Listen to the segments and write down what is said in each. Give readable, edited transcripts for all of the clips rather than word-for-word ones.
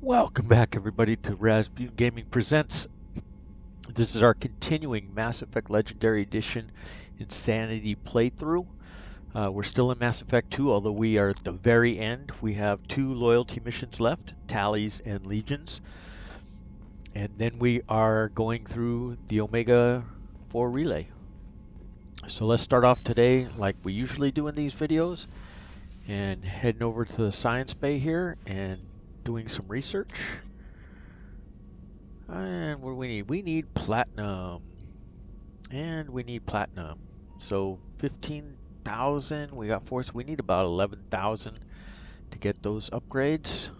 Welcome back, everybody, to Rasputin Gaming Presents. This is our continuing Mass Effect Legendary Edition Insanity playthrough. We're still in Mass Effect 2, although we are at the very end. We have 2 loyalty missions left, Tallies and Legions. And then we are going through the Omega 4 relay. So let's start off today like we usually do in these videos, and heading over to the science bay here and doing some research. And what do we need? We need platinum. And we need platinum. So 15,000. We got 4. So we need about 11,000 to get those upgrades.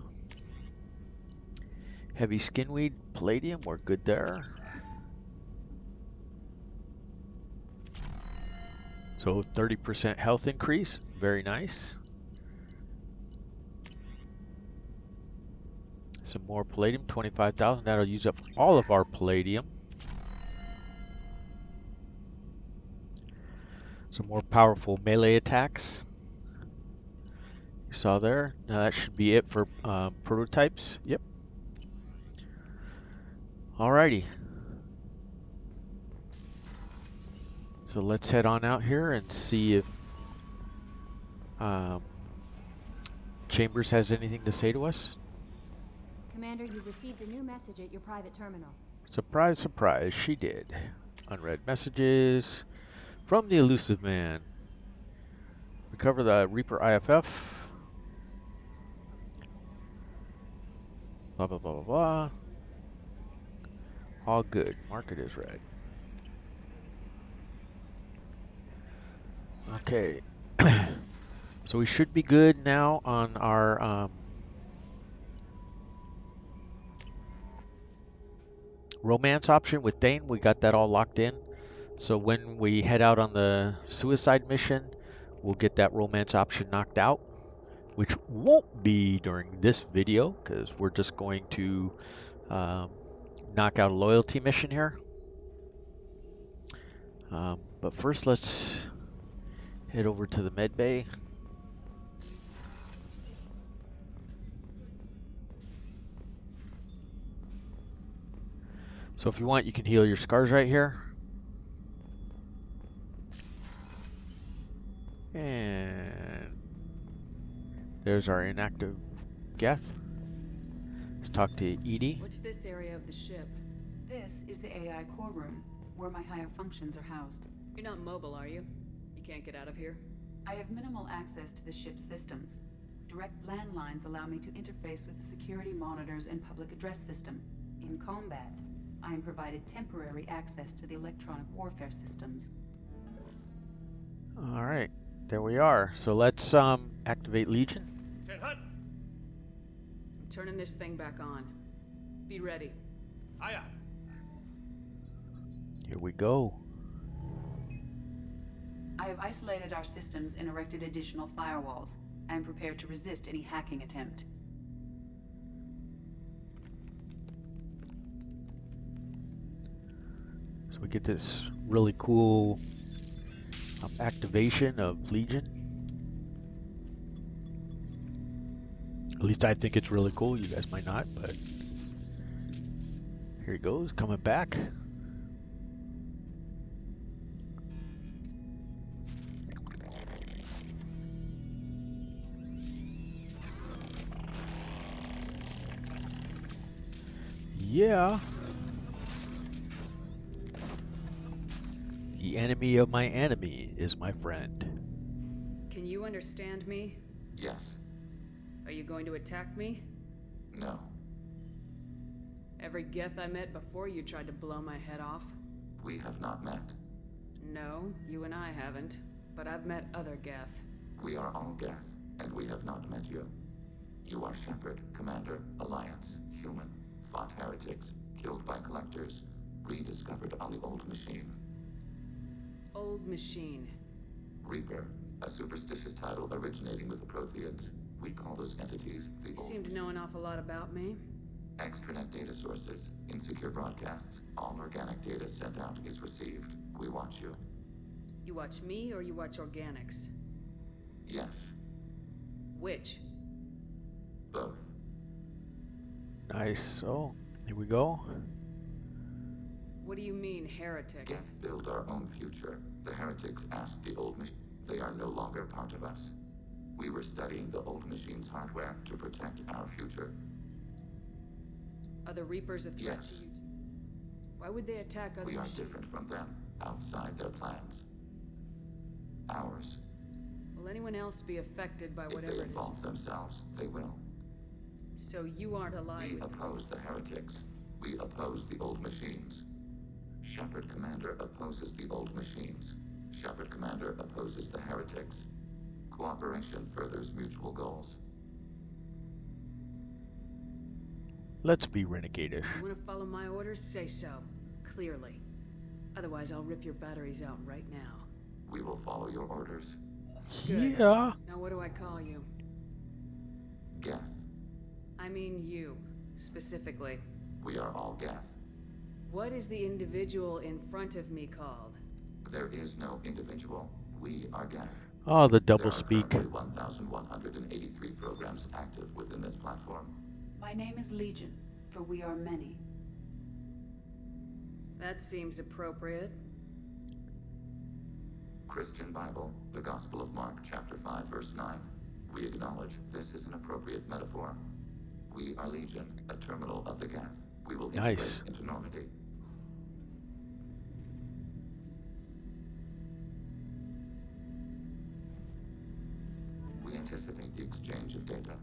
Heavy skinweed, palladium. We're good there. So 30% health increase. Very nice. Some more palladium. 25,000. That'll use up all of our palladium. Some more powerful melee attacks. You saw there. Now that should be it for prototypes. Yep. Alrighty. So let's head on out here and see if Chambers has anything to say to us. Commander, you've received a new message at your private terminal. Surprise, surprise, she did. Unread messages from the elusive man. Recover the Reaper IFF. Blah, blah, blah, blah, blah. All good. Market is red. Okay. So we should be good now on our romance option with Thane. We got that all locked in. So when we head out on the suicide mission, we'll get that romance option knocked out, which won't be during this video because we're just going to knock out a loyalty mission here. But first, let's head over to the med bay. So if you want, you can heal your scars right here. And there's our inactive Geth. Let's talk to Edie. What's this area of the ship? This is the AI core room, where my higher functions are housed. You're not mobile, are you? You can't get out of here? I have minimal access to the ship's systems. Direct landlines allow me to interface with the security monitors and public address system. In combat, I am provided temporary access to the electronic warfare systems. All right, there we are. So let's activate Legion. I'm turning this thing back on. Be ready. Aye, aye. Here we go. I have isolated our systems and erected additional firewalls. I am prepared to resist any hacking attempt. So we get this really cool activation of Legion. At least I think it's really cool. You guys might not, but here he goes, coming back. Yeah. The enemy of my enemy is my friend. Can you understand me? Yes. Are you going to attack me? No. Every Geth I met before you tried to blow my head off. We have not met. No, you and I haven't. But I've met other Geth. We are all Geth, and we have not met you. You are Shepard, Commander, Alliance, human, fought heretics, killed by collectors, rediscovered on the old machine. Old machine. Reaper, a superstitious title originating with the Protheans. We call those entities the You old seem to know an awful lot about me. Extranet data sources, insecure broadcasts. All organic data sent out is received. We watch you. You watch me or you watch organics? Yes. Which? Both. Nice. So, here we go. What do you mean, heretics? Geth build our own future. The heretics asked the old machine. They are no longer part of us. We were studying the old machine's hardware to protect our future. Are the Reapers a threat Yes. to you too? Why would they attack other We are machines? different from them, outside their plans. Ours. Will anyone else be affected by If whatever they it is? involve themselves, they will. So you aren't alive We with them? oppose the heretics. We oppose the old machines. Shepard Commander opposes the old machines. Shepard Commander opposes the heretics. Cooperation furthers mutual goals. Let's be renegade-ish. You want to follow my orders? Say so. Clearly. Otherwise, I'll rip your batteries out right now. We will follow your orders. Good. Yeah. Now what do I call you? Geth. I mean you, specifically. We are all Geth. What is the individual in front of me called? There is no individual. We are Geth. Oh, the There double are speak. currently 1,183 programs active within this platform. My name is Legion, for we are many. That seems appropriate. Christian Bible, the Gospel of Mark, chapter 5, verse 9. We acknowledge this is an appropriate metaphor. We are Legion, a terminal of the Geth. We will integrate Nice. into Normandy. We anticipate the exchange of data.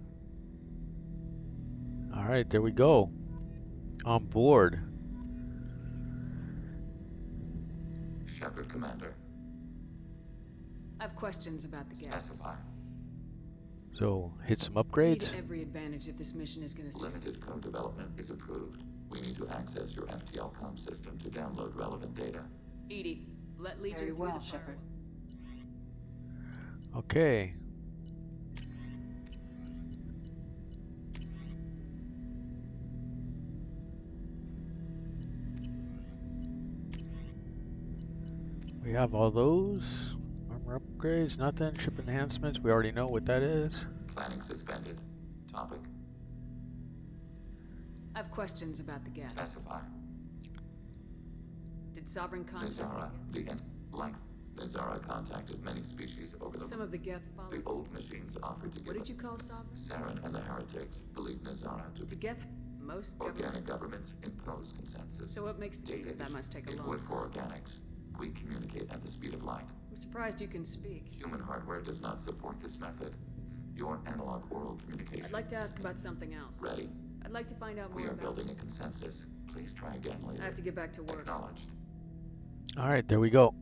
All right, there we go. On board. Shepard Commander, I have questions about the gap. specify. So, hit some We upgrades. need every advantage if this mission is going to succeed. Limited code development is approved. We need to access your FTL com system to download relevant data. Edie, let Legion Very through well, the Shepard. Okay. We have all those. Armor upgrades, nothing. Ship enhancements, we already know what that is. Planning suspended. Topic, I have questions about the gap. specify. Did Sovereign contact Nizara, Nizara contacted many species over the... some of the Geth The followed? old machines offered to give What did you call Sovereign? Saren and the heretics believe Nizara to The be Geth? Most organic governments? governments impose consensus. So what makes Data that is- must take a it long would time. for organics. We communicate at the speed of light. I'm surprised you can speak. Human hardware does not support this method. Your analog oral communication. I'd like to ask about something else. Ready? I'd like to find out more We are about building a consensus. Please try again later. I have to get back to work. Acknowledged. All right, there we go.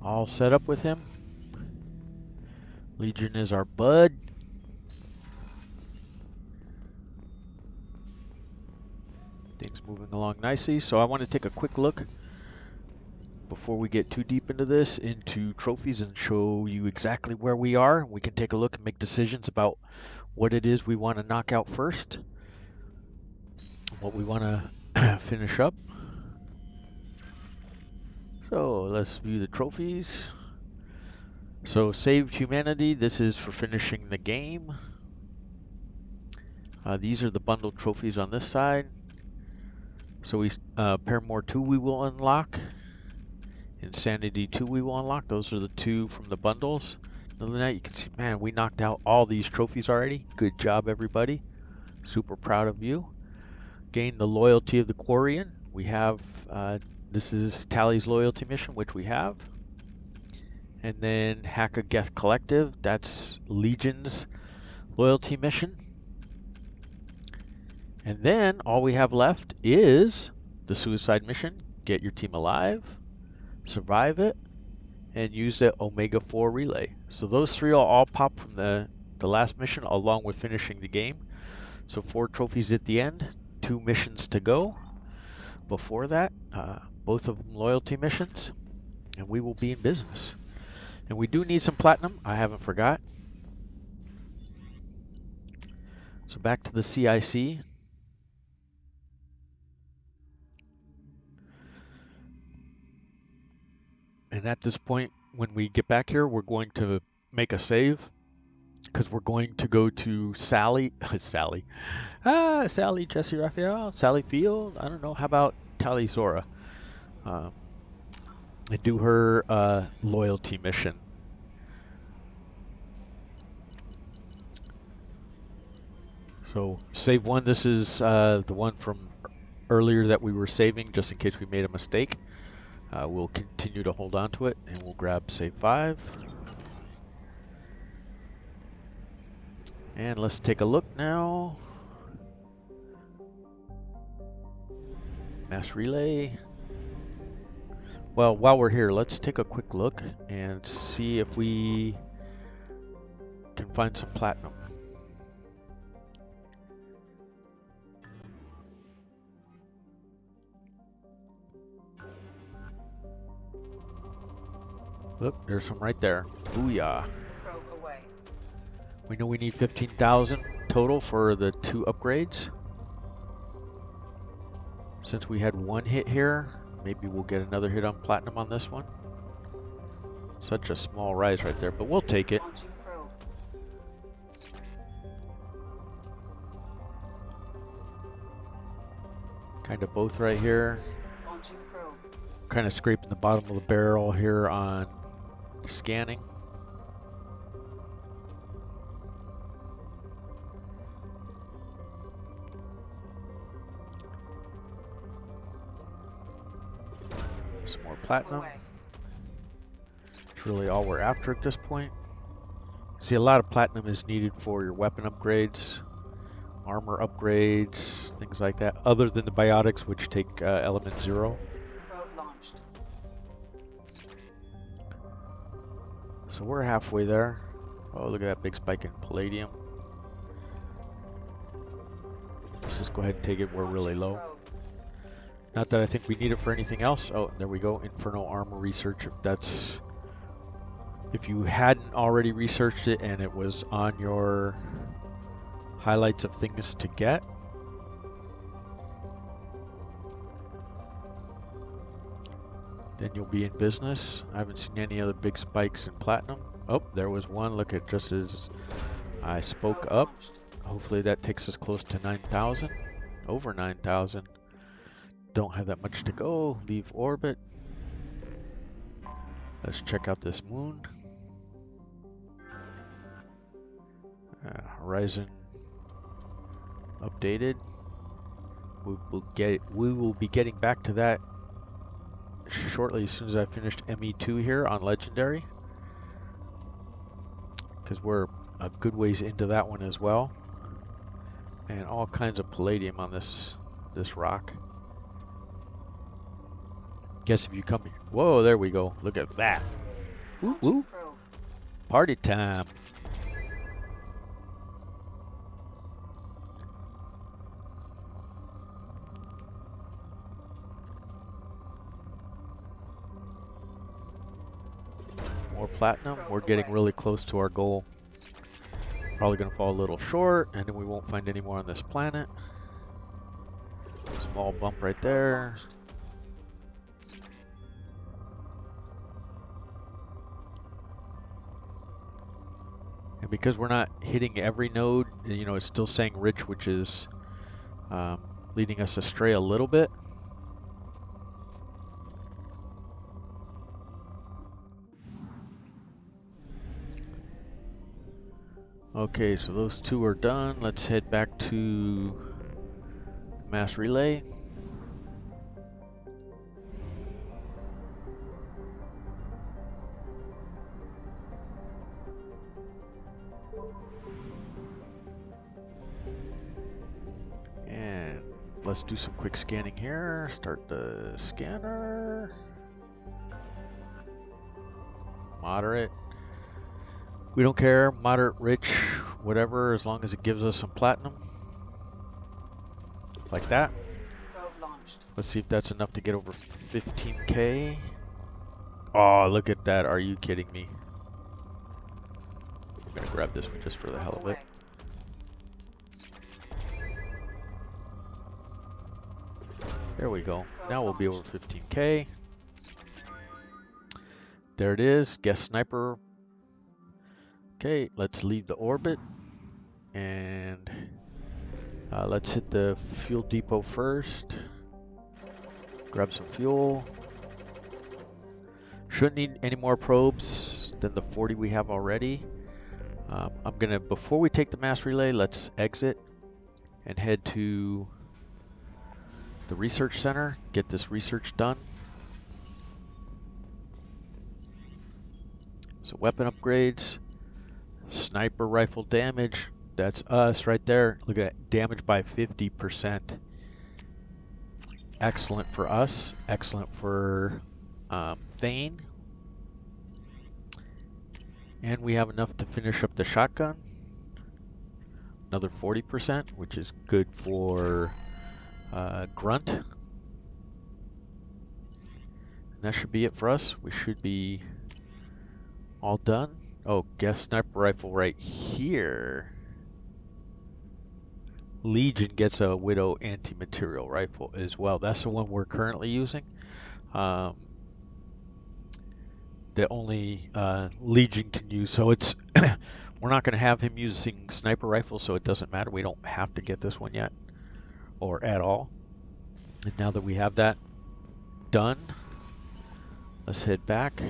All set up with him. Legion is our bud. Things moving along nicely. So I want to take a quick look before we get too deep into this, into trophies, and show you exactly where we are. We can take a look and make decisions about what it is we want to knock out first, what we want to finish up. So let's view the trophies. So saved humanity, this is for finishing the game. These are the bundled trophies on this side. So we Paramore 2 we will unlock. Insanity 2 we will unlock. Those are the two from the bundles. Other than that, you can see, man, we knocked out all these trophies already. Good job, everybody. Super proud of you. Gain the loyalty of the Quarian. We have, this is Tali's loyalty mission, which we have. And then hack a Geth Collective. That's Legion's loyalty mission. And then all we have left is the suicide mission. Get your team alive, survive it, and use the Omega 4 relay. So those three will all pop from the last mission along with finishing the game. So 4 trophies at the end, 2 missions to go. Before that, both of them loyalty missions, and we will be in business. And we do need some platinum, I haven't forgot. So back to the CIC. And at this point, when we get back here, we're going to make a save. because we're going to go to Sally, Sally, Jesse Raphael, Sally Field. I don't know. How about Tali Zora? And do her loyalty mission. So save one. This is the one from earlier that we were saving, just in case we made a mistake. We'll continue to hold on to it, and we'll grab save 5. And let's take a look now. Mass relay. Well, while we're here, let's take a quick look and see if we can find some platinum. Look, there's some right there. Booyah. Probe away. We know we need 15,000 total for the 2 upgrades. Since we had 1 hit here, maybe we'll get another hit on platinum on this one. Such a small rise right there, but we'll take it. Launching probe. Kind of both right here. Launching probe. Kind of scraping the bottom of the barrel here on scanning. Some more platinum. Away. It's really all we're after at this point. See, a lot of platinum is needed for your weapon upgrades, armor upgrades, things like that, other than the biotics, which take element 0. Probe launched. So we're halfway there. Oh, look at that big spike in palladium. Let's just go ahead and take it. We're really low. Probe. Not that I think we need it for anything else. Oh, there we go. Inferno armor research. If you hadn't already researched it and it was on your highlights of things to get. Then you'll be in business. I haven't seen any other big spikes in platinum. Oh, there was one. Look at just as I spoke Probe up. launched. Hopefully that takes us close to 9,000. Over 9,000. Don't have that much to go. Leave orbit. Let's check out this moon. Horizon updated. We will be getting back to that shortly as soon as I finished ME2 here on Legendary, because we're a good ways into that one as well, and all kinds of palladium on this rock. Guess if you come here, whoa, there we go. Look at that. Woo Launching woo. probe. Party time. More platinum. We're getting really close to our goal. Probably going to fall a little short, and then we won't find any more on this planet. Small bump right there. Launched. And because we're not hitting every node, you know, it's still saying rich, which is leading us astray a little bit. Okay, so those 2 are done. Let's head back to mass relay. And let's do some quick scanning here. Start the scanner. Moderate. We don't care, moderate, rich, whatever, as long as it gives us some platinum. Like that. Probe launched. Let's see if that's enough to get over 15K. Oh, look at that. Are you kidding me? I'm going to grab this one just for the hell of it. There we go. Now we'll be over 15K. There it is. Guest sniper Okay, let's leave the orbit and let's hit the fuel depot first. Grab some fuel. Shouldn't need any more probes than the 40 we have already. I'm gonna, before we take the mass relay, let's exit and head to the research center, get this research done. So weapon upgrades, sniper rifle damage, that's us right there. Look at that, damage by 50%. Excellent for us, excellent for Thane. And we have enough to finish up the shotgun. Another 40%, which is good for Grunt. And that should be it for us. We should be all done. Oh, guess sniper rifle right here. Legion gets a Widow anti-material rifle as well. That's the one we're currently using. That only Legion can use. So it's we're not going to have him using sniper rifle, so it doesn't matter. We don't have to get this one yet, or at all. And now that we have that done, let's head back.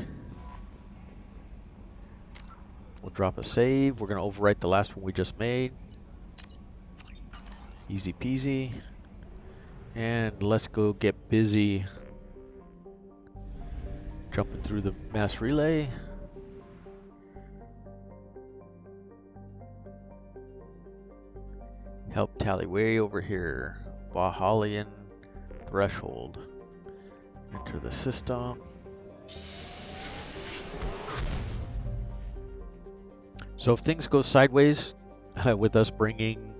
We'll drop a save. We're going to overwrite the last one we just made. Easy peasy. And let's go get busy jumping through the mass relay. Help Tali way over here. Valhallian threshold. Enter the system. So if things go sideways with us bringing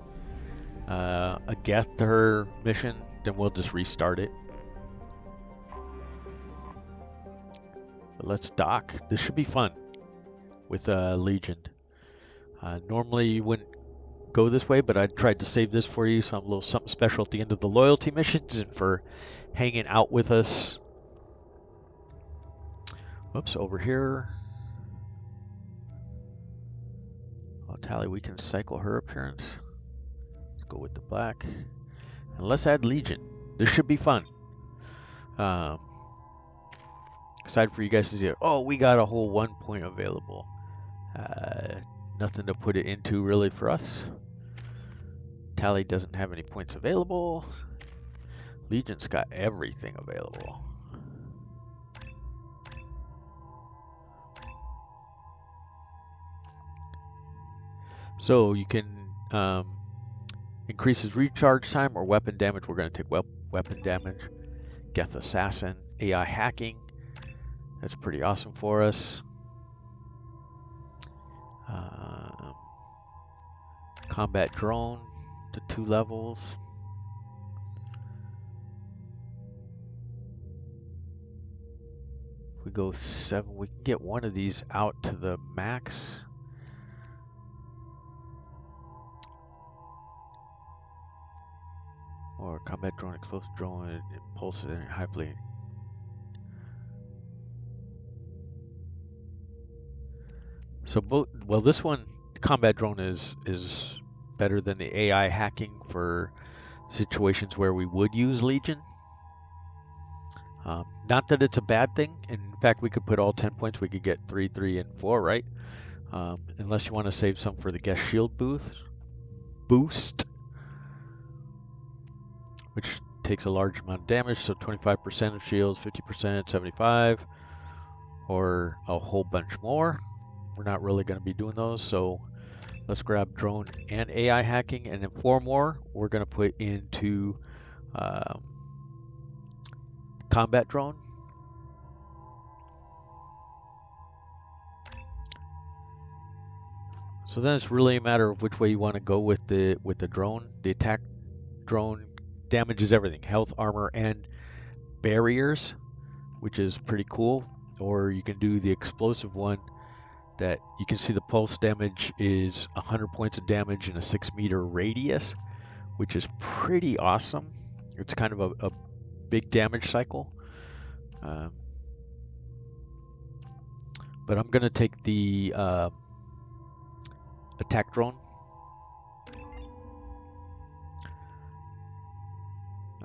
a Geth to her mission, then we'll just restart it. But let's dock. This should be fun with Legion. Normally you wouldn't go this way, but I tried to save this for you, some little something special at the end of the loyalty missions and for hanging out with us. Whoops, over here. Oh, Tali, we can cycle her appearance. Let's go with the black. And let's add Legion. This should be fun. Excited for you guys to see it. Oh, we got a whole 1 point available. Nothing to put it into really for us. Tali doesn't have any points available. Legion's got everything available. So you can increase his recharge time or weapon damage. We're going to take weapon damage. Geth Assassin, AI hacking. That's pretty awesome for us. Combat drone to 2 levels. If we go 7, we can get one of these out to the max. Or combat drone, explosive drone, impulsive and high plane. So both, well, this one, combat drone is better than the AI hacking for situations where we would use Legion. Not that it's a bad thing. In fact, we could put all 10 points. We could get 3, 3, and 4, right? Unless you want to save some for the guest shield boost, which takes a large amount of damage. So 25% of shields, 50%, 75, or a whole bunch more. We're not really going to be doing those. So let's grab drone and AI hacking, and then 4 more we're going to put into combat drone. So then it's really a matter of which way you want to go with the drone. The attack drone damages everything: health, armor, and barriers, which is pretty cool. Or you can do the explosive one that you can see the pulse damage is 100 points of damage in a 6-meter radius, which is pretty awesome. It's kind of a big damage cycle. But I'm going to take the attack drone.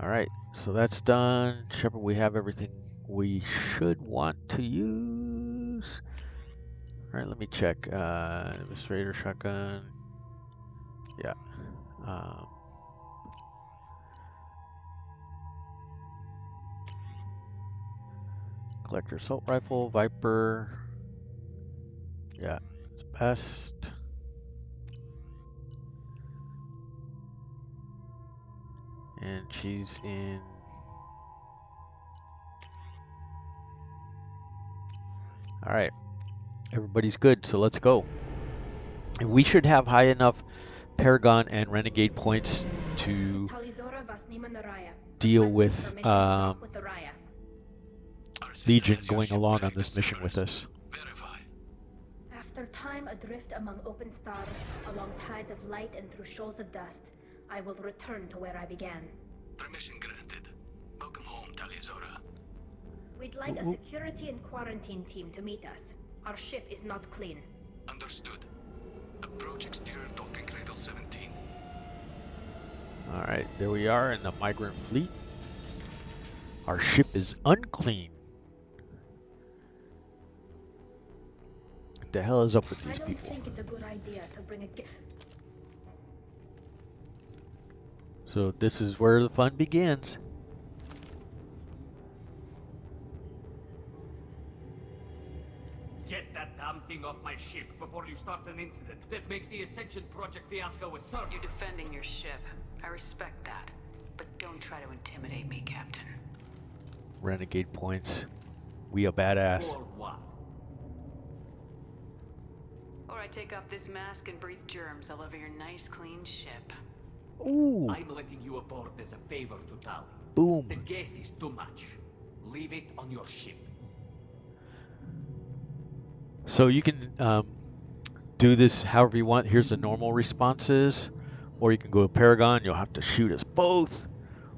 All right, so that's done. Shepard, we have everything we should want to use. All right, let me check. Administrator shotgun. Yeah. Collector assault rifle, Viper. Yeah, it's best. And she's in. All right, everybody's good, so let's go. And we should have high enough Paragon and Renegade points to deal with Legion going along on this mission with us. After time adrift among open stars, along tides of light and through shoals of dust, I will return to where I began. Permission granted. Welcome home, Tali. We'd like a security and quarantine team to meet us. Our ship is not clean. Understood. Approach exterior docking cradle 17. All right, there we are in the migrant fleet. Our ship is unclean. What the hell is up with these people? I don't think it's a good idea to bring a So this is where the fun begins. Get that damn thing off my ship before you start an incident that makes the Ascension Project fiasco itself. You're defending your ship. I respect that. But don't try to intimidate me, Captain. Renegade points. We a badass. Or what? Or I take off this mask and breathe germs all over your nice, clean ship. Ooh. I'm letting you aboard as a favor to Tali. Boom. The gate is too much. Leave it on your ship. So you can do this however you want. Here's the normal responses. Or you can go to Paragon. You'll have to shoot us both.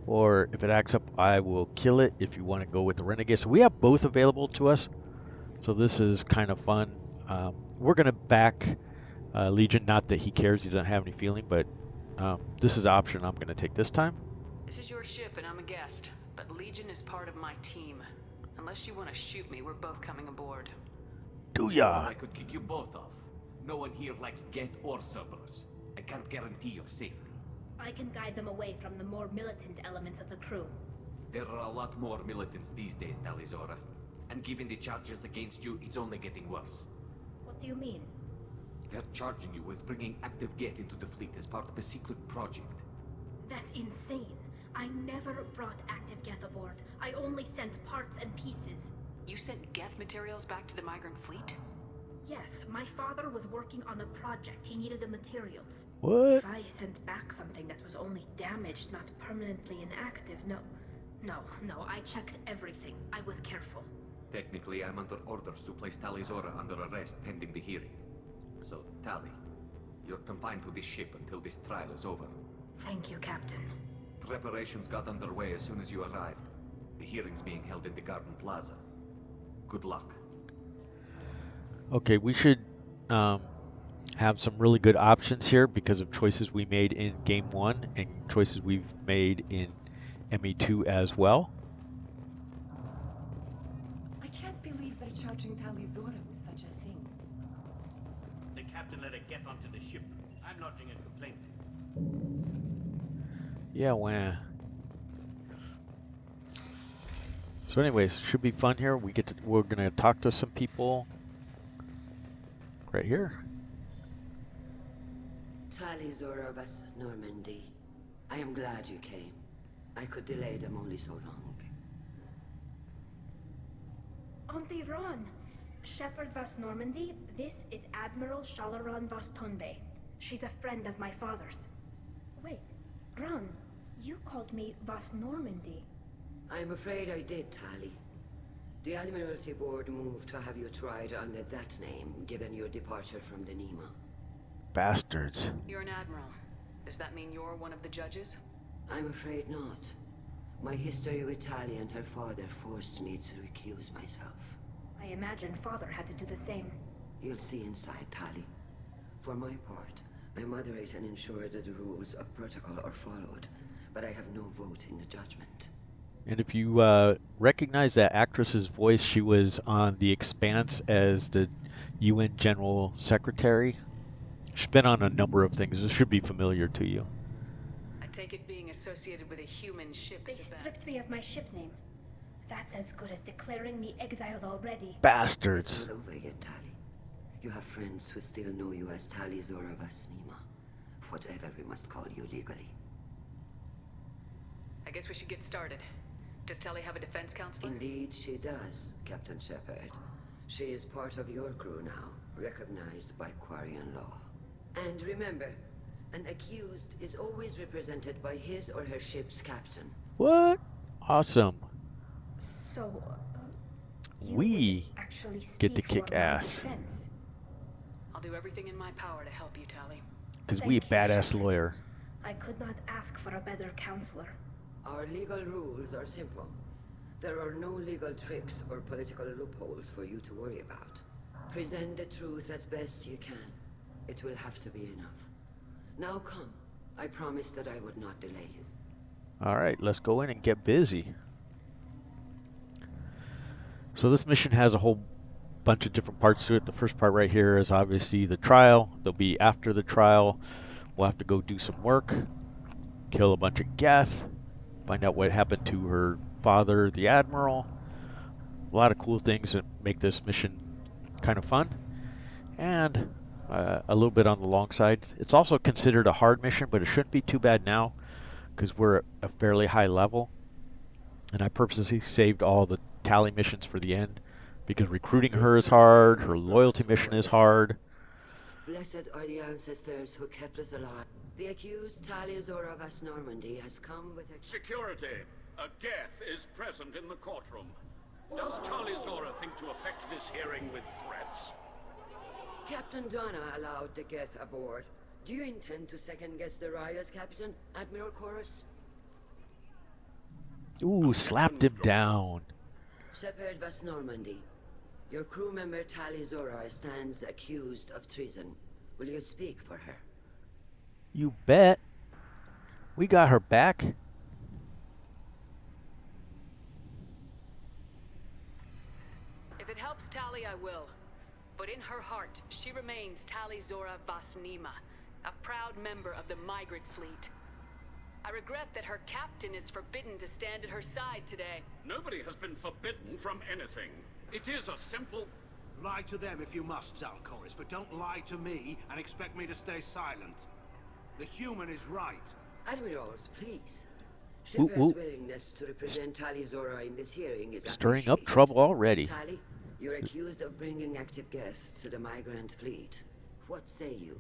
Or if it acts up, I will kill it if you want to go with the Renegade. So we have both available to us. So this is kind of fun. We're going to back Legion. Not that he cares. He doesn't have any feeling. But this is an option I'm going to take this time. This is your ship and I'm a guest. But Legion is part of my team. Unless you want to shoot me, we're both coming aboard. Do ya? I could kick you both off. No one here likes Geth or Cerberus. I can't guarantee your safety. I can guide them away from the more militant elements of the crew. There are a lot more militants these days, Talizora. And given the charges against you, it's only getting worse. What do you mean? They're charging you with bringing active Geth into the fleet as part of a secret project. That's insane. I never brought active Geth aboard. I only sent parts and pieces. You sent Geth materials back to the migrant fleet? Yes, my father was working on a project. He needed the materials. What? If I sent back something that was only damaged, not permanently inactive, no, I checked everything. I was careful. Technically, I'm under orders to place Talizora under arrest pending the hearing. So, Tali, you're confined to this ship until this trial is over. Thank you, Captain. Preparations got underway as soon as you arrived. The hearing's being held in the Garden Plaza. Good luck. Okay, we should have some really good options here because of choices we made in Game 1 and choices we've made in ME2 as well. I can't believe they're charging Talizora with such a thing. The captain let it get onto the ship. I'm lodging a complaint. Yeah, when. So anyways, should be fun here. We're gonna talk to some people right here. Talizora of us, Normandy. I am glad you came. I could delay them only so long. Auntie Ron! Shepard Vas Normandy, this is Admiral Shalaran Vas Tonbe. She's a friend of my father's. Wait, Ron, you called me Vas Normandy. I'm afraid I did, Tali. The Admiralty Board moved to have you tried under that name, given your departure from the Nema. Bastards. You're an admiral. Does that mean you're one of the judges? I'm afraid not. My history with Tali and her father forced me to recuse myself. I imagine father had to do the same. You'll see inside, Tali. For my part, I moderate and ensure that the rules of protocol are followed, but I have no vote in the judgment. And if you recognize that actress's voice, she was on The Expanse as the UN General Secretary. She's been on a number of things. This should be familiar to you. I take it being associated with a human ship They is a bad... stripped me of my ship name. That's as good as declaring me exiled already. Bastards. It's not over yet, Tali. You have friends who still know you as Tali Zora Vasnima. Whatever we must call you legally. I guess we should get started. Does Tali have a defense counselor? Indeed she does, Captain Shepard. She is part of your crew now, recognized by Quarian law. And remember, an accused is always represented by his or her ship's captain. What? Awesome. So, you We would actually get to speak kick for my ass. defense. I'll do everything in my power to help you, Tali. Because we a Thank you, badass Shepard. lawyer. I could not ask for a better counselor. Our legal rules are simple. There are no legal tricks or political loopholes for you to worry about. Present the truth as best you can. It will have to be enough. Now come. I promised that I would not delay you. Alright, let's go in and get busy. So this mission has a whole bunch of different parts to it. The first part right here is obviously the trial. There'll be after the trial. We'll have to go do some work. Kill a bunch of Geth. Find out what happened to her father, the admiral. A lot of cool things that make this mission kind of fun. And a little bit on the long side. It's also considered a hard mission, but it shouldn't be too bad now because we're at a fairly high level. And I purposely saved all the Tali missions for the end because recruiting her is hard, her loyalty mission is hard. Blessed are the ancestors who kept us alive. The accused Tali Zora Vas Normandy has come with her... Security! A Geth is present in the courtroom. Does Tali Zora think to affect this hearing with threats? Captain Donna allowed the Geth aboard. Do you intend to second-guess the Raya's captain, Admiral Chorus? Ooh, slapped him down. Shepard Vas Normandy. Your crew member Tali Zora stands accused of treason. Will you speak for her? You bet. We got her back. If it helps Tali, I will. But in her heart, she remains Tali Zora Vasnima, a proud member of the migrant fleet. I regret that her captain is forbidden to stand at her side today. Nobody has been forbidden from anything. It is a simple... Lie to them if you must, Zalcoris, but don't lie to me and expect me to stay silent. The human is right. Admirals, please. Shepard's willingness to represent Tali Zora in this hearing is stirring up trouble already. Tali, you're accused of bringing active guests to the migrant fleet. What say you?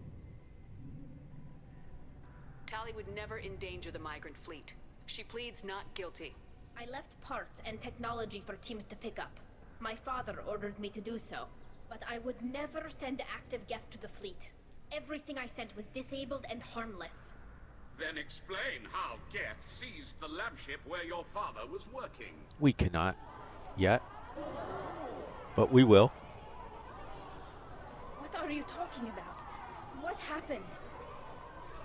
Tali would never endanger the migrant fleet. She pleads not guilty. I left parts and technology for teams to pick up. My father ordered me to do so, but I would never send active Geth to the fleet. Everything I sent was disabled and harmless. Then explain how Geth seized the lab ship where your father was working. We cannot yet, but we will. What are you talking about? What happened?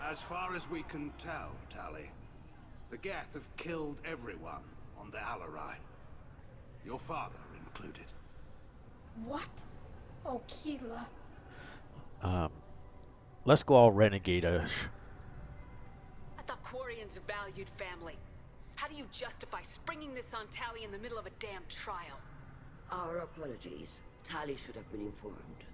As far as we can tell, Tali, the Geth have killed everyone on the Alarai. Your father included. What? Oh, Keela. Let's go all renegade-ish. I thought Quarians valued family. How do you justify springing this on Tali in the middle of a damn trial? Our apologies. Tali should have been informed.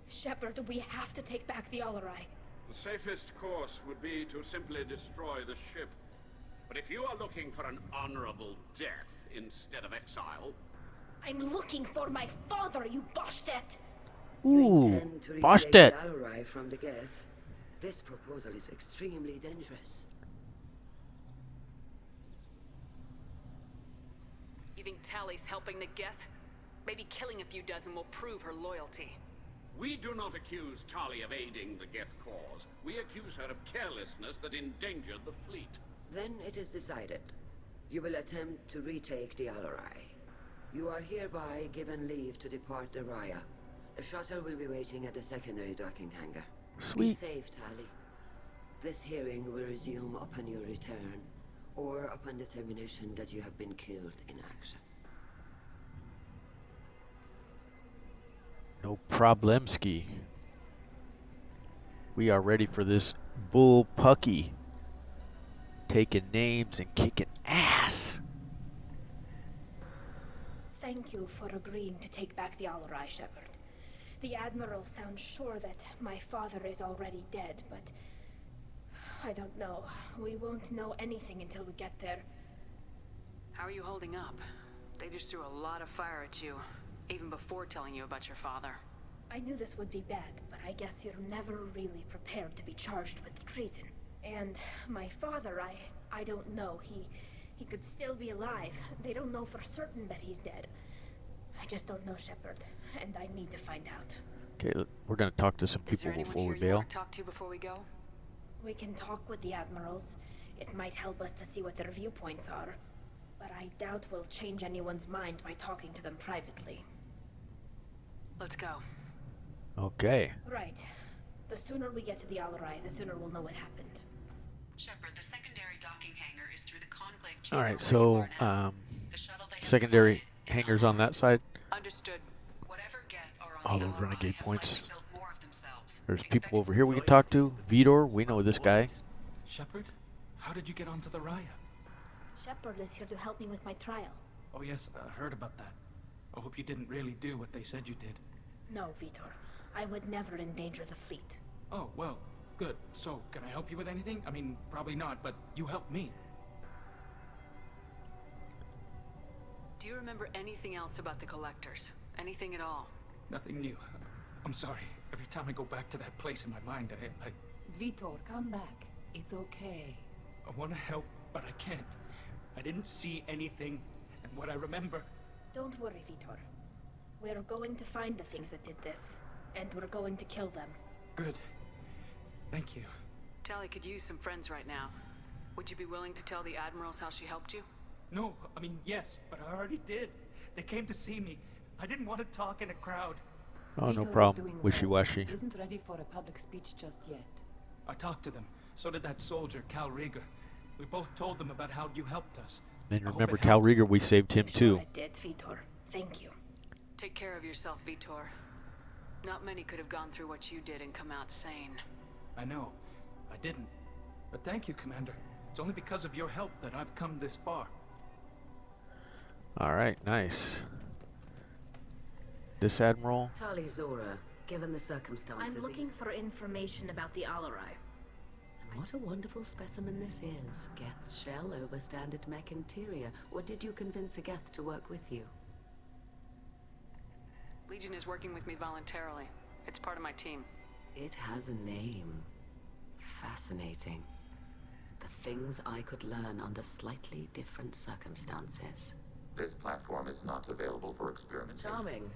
Shepard, we have to take back the Alarai. The safest course would be to simply destroy the ship. But if you are looking for an honorable death instead of exile... I'm looking for my father, you Boshtet! Ooh, you intend to Boshtet! retake the Alarai from the Geth? This proposal is extremely dangerous. You think Tali's helping the Geth? Maybe killing a few dozen will prove her loyalty. We do not accuse Tali of aiding the Geth cause. We accuse her of carelessness that endangered the fleet. Then it is decided. You will attempt to retake the Alarai. You are hereby given leave to depart the Raya. A shuttle will be waiting at the secondary docking hangar. Sweet. Be safe, Tali. This hearing will resume upon your return, or upon determination that you have been killed in action. No problemski. We are ready for this bullpucky. Taking names and kicking ass. Thank you for agreeing to take back the Alarai, Shepard. The admirals sound sure that my father is already dead, but I don't know. We won't know anything until we get there. How are you holding up? They just threw a lot of fire at you, even before telling you about your father. I knew this would be bad, but I guess you're never really prepared to be charged with treason. And my father, I don't know. He could still be alive. They don't know for certain that he's dead. I just don't know, Shepard, and I need to find out. Okay, we're gonna talk to some people before we bail. You want to talk to before we go? We can talk with the admirals. It might help us to see what their viewpoints are. But I doubt we'll change anyone's mind by talking to them privately. Let's go. Okay. Right. The sooner we get to the Alarai, the sooner we'll know what happened. Shepard, the secondary docking hangar is through the conclave chamber. All right, so secondary hangars on that side. Understood. Whatever Geth are on All the those Alarai renegade have points. likely built more of themselves. There's people over here we can talk to. Veetor, we know this guy. Shepard, how did you get onto the Raya? Shepard is here to help me with my trial. Oh yes, I heard about that. I hope you didn't really do what they said you did. No, Veetor. I would never endanger the fleet. Oh, well, good. So, can I help you with anything? I mean, probably not, but you helped me. Do you remember anything else about the Collectors? Anything at all? Nothing new. I'm sorry. Every time I go back to that place in my mind, I Veetor, come back. It's okay. want to help, but I can't. I didn't see anything, and what I remember... Don't worry, Veetor. We're going to find the things that did this, and we're going to kill them. Good. Thank you. Tali could use some friends right now. Would you be willing to tell the admirals how she helped you? No, I mean, yes, but I already did. They came to see me. I didn't want to talk in a crowd. Oh, no Veetor is problem. doing well. Wishy-washy. Isn't ready for a public speech just yet. I talked to them. So did that soldier, Kel'Reegar. We both told them about how you helped us. Then I hope remember it helped. Kel'Reegar, we saved him Sure too. it did, Veetor. Thank you. Take care of yourself, Veetor. Not many could have gone through what you did and come out sane. I know. I didn't. But thank you, Commander. It's only because of your help that I've come this far. Alright, nice. This admiral? Tali Zora, given the circumstances... I'm looking for information about the Alarai. What a wonderful specimen this is. Geth's shell over standard mech interior. Or did you convince a Geth to work with you? Legion is working with me voluntarily. It's part of my team. It has a name. Fascinating. The things I could learn under slightly different circumstances. This platform is not available for experimentation. Charming.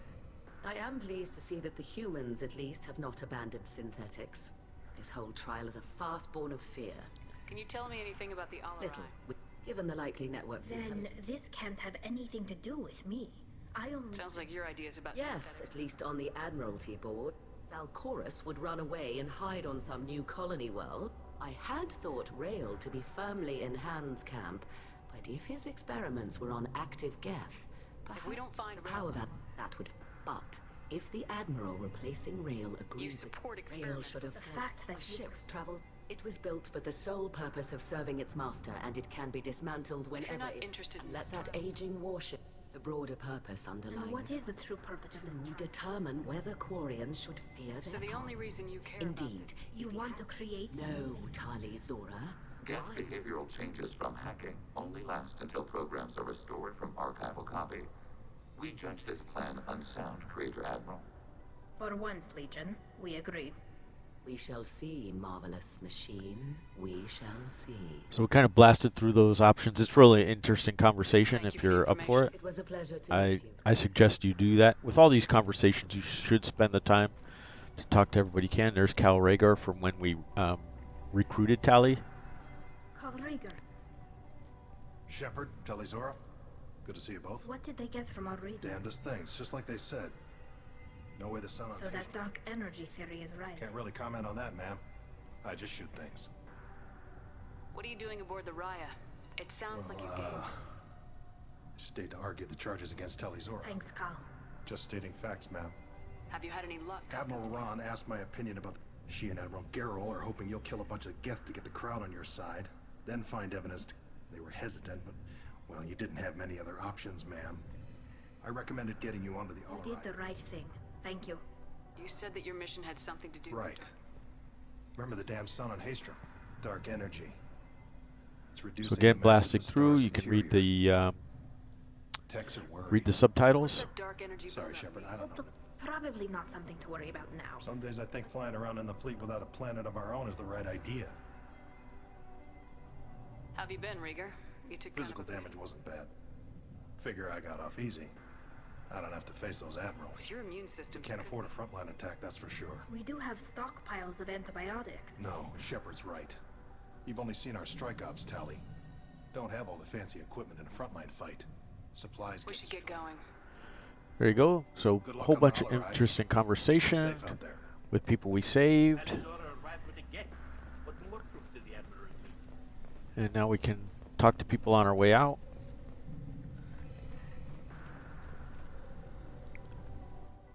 I am pleased to see that the humans, at least, have not abandoned synthetics. This whole trial is a farce born of fear. Can you tell me anything about the Alarai? Little, given the likely network Then intelligence. this can't have anything to do with me. I only... Sounds like your ideas about Yes, synthetics. at least on the Admiralty board. Zalcorus would run away and hide on some new colony world. I had thought Rail to be firmly in Han's camp, but if his experiments were on active Geth, perhaps If we don't find how Rail, about that would... But if the Admiral replacing Rail agrees you support Rail experiments. should have The fought fact that a you- ship traveled. It was built for the sole purpose of serving its master, and it can be dismantled If you're whenever not it... interested in And let this that trial. aging warship... The broader purpose underlying And what the is the true purpose of this to trial? determine whether Quarians should fear So their the only path. reason you care Indeed. You want to create... No, Tali Zora. Geth behavioral changes from hacking only last until programs are restored from archival copy. We judge this plan unsound, Creator Admiral. For once, Legion, we agree. We shall see, marvelous machine. We shall see. So we kind of blasted through those options. It's really an interesting conversation Thank you if for the you're up for it. It was a pleasure to I meet you. I suggest you do that. With all these conversations, you should spend the time to talk to everybody you can. There's Kel'Reegar from when we recruited Tali. Kel'Reegar, Shepard, Tali Zora. Good to see you both. what did they get from our reading? Damnedest things, just like they said. No way the sun on So that dark energy theory is right. Can't really comment on that, ma'am. I just shoot things. What are you doing aboard the Raya? It sounds like you're game. I stayed to argue the charges against Tali Zora. Thanks, Cal. Just stating facts, ma'am. Have you had any luck? Admiral Ron asked my opinion about... She and Admiral Garrel are hoping you'll kill a bunch of Geth to get the crowd on your side, then find evidence they were hesitant, but, well, you didn't have many other options, ma'am. I recommended getting you onto the All You did the right thing. Thank you. You said that your mission had something to do with... Right. Remember the damn sun on Haestrom? Dark energy. It's reducing So again, the mass of blasting the through, star's you can interior. read the subtitles. Dark energy. Sorry, Shepard, I don't know. Probably not something to worry about now. Some days I think flying around in the fleet without a planet of our own is the right idea. How have you been, Rieger? You took Physical damage wasn't bad. Figure I got off easy. I don't have to face those admirals. Your immune system Can't afford a frontline attack, that's for sure. We do have stockpiles of antibiotics. No, Shepard's right. You've only seen our strike ops, Tali. Don't have all the fancy equipment in a frontline fight. Supplies We should get going. There you go. So a whole bunch of interesting conversation with people we saved. And now we can talk to people on our way out.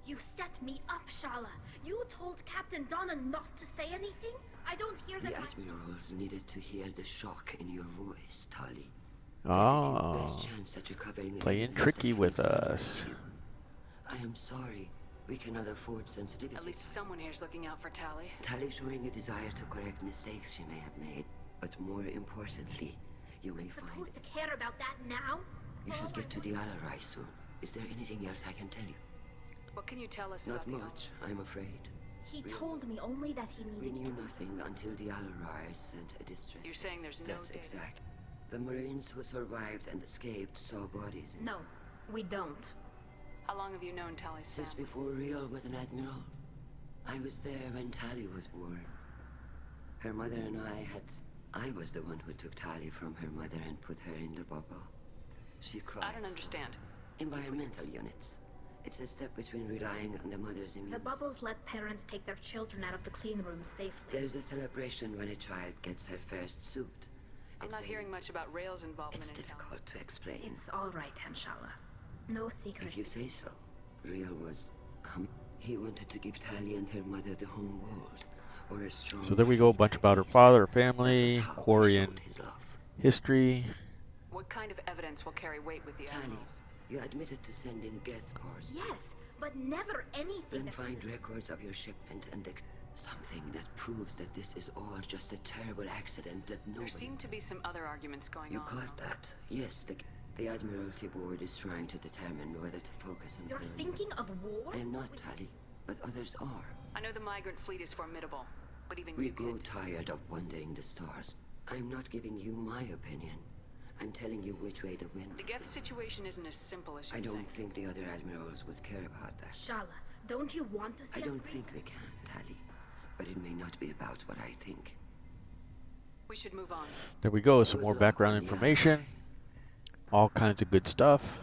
You set me up, Shala. You told Captain Donna not to say anything? I don't hear that. The admirals needed to hear the shock in your voice, Tali. Ah, That is your best chance at recovering playing evidence tricky that with can silence us. you. I am sorry. We cannot afford sensitivity. At least someone here's looking out for Tali. Tali showing a desire to correct mistakes she may have made, but more importantly, you may find... Supposed to care about that now? You should get to the Alarai soon. Is there anything else I can tell you? What can you tell us Not about much, I'm afraid. He told me only that he We needed... knew nothing until the Alarai sent a distress. You're saying there's no That's data? exact. The Marines who survived and escaped saw bodies in... No, we don't. How long have you known Tali's Since family? before Riel was an admiral. I was there when Tali was born. Her mother and I was the one who took Tali from her mother and put her in the bubble. She cried. I don't understand. Environmental units. It's a step between relying on the mother's immune The bubbles let parents take their children out of the clean room safely. There's a celebration when a child gets her first suit. I'm not hearing much about Rail's involvement It's in difficult to explain. It's all right, Anshala. No secret. If you say so. Riel was coming. He wanted to give Tali and her mother the home world, or a strong... So there we go, a bunch about her father, her family, Quarian history. What kind of evidence will carry weight with the Tali, admirals? you admitted to sending Geth cores. Yes, but never anything Then that... find records of your shipment and something that proves that this is all just a terrible accident that nobody... There seem to be some other arguments going You on. caught that? Yes, the Admiralty Board is trying to determine whether to focus on... You're thinking of war? I am not, Tali, but others are. I know the migrant fleet is formidable, but even We you grow can't. tired of wandering the stars. I'm not giving you my opinion. I'm telling you which way the wind... The Geth situation isn't as simple as you I don't think. think the other admirals would care about that. Shala, don't you want to see I us don't free? think we can, Tali. But it may not be about what I think. We should move on. There we go, some more background information. All kinds of good stuff.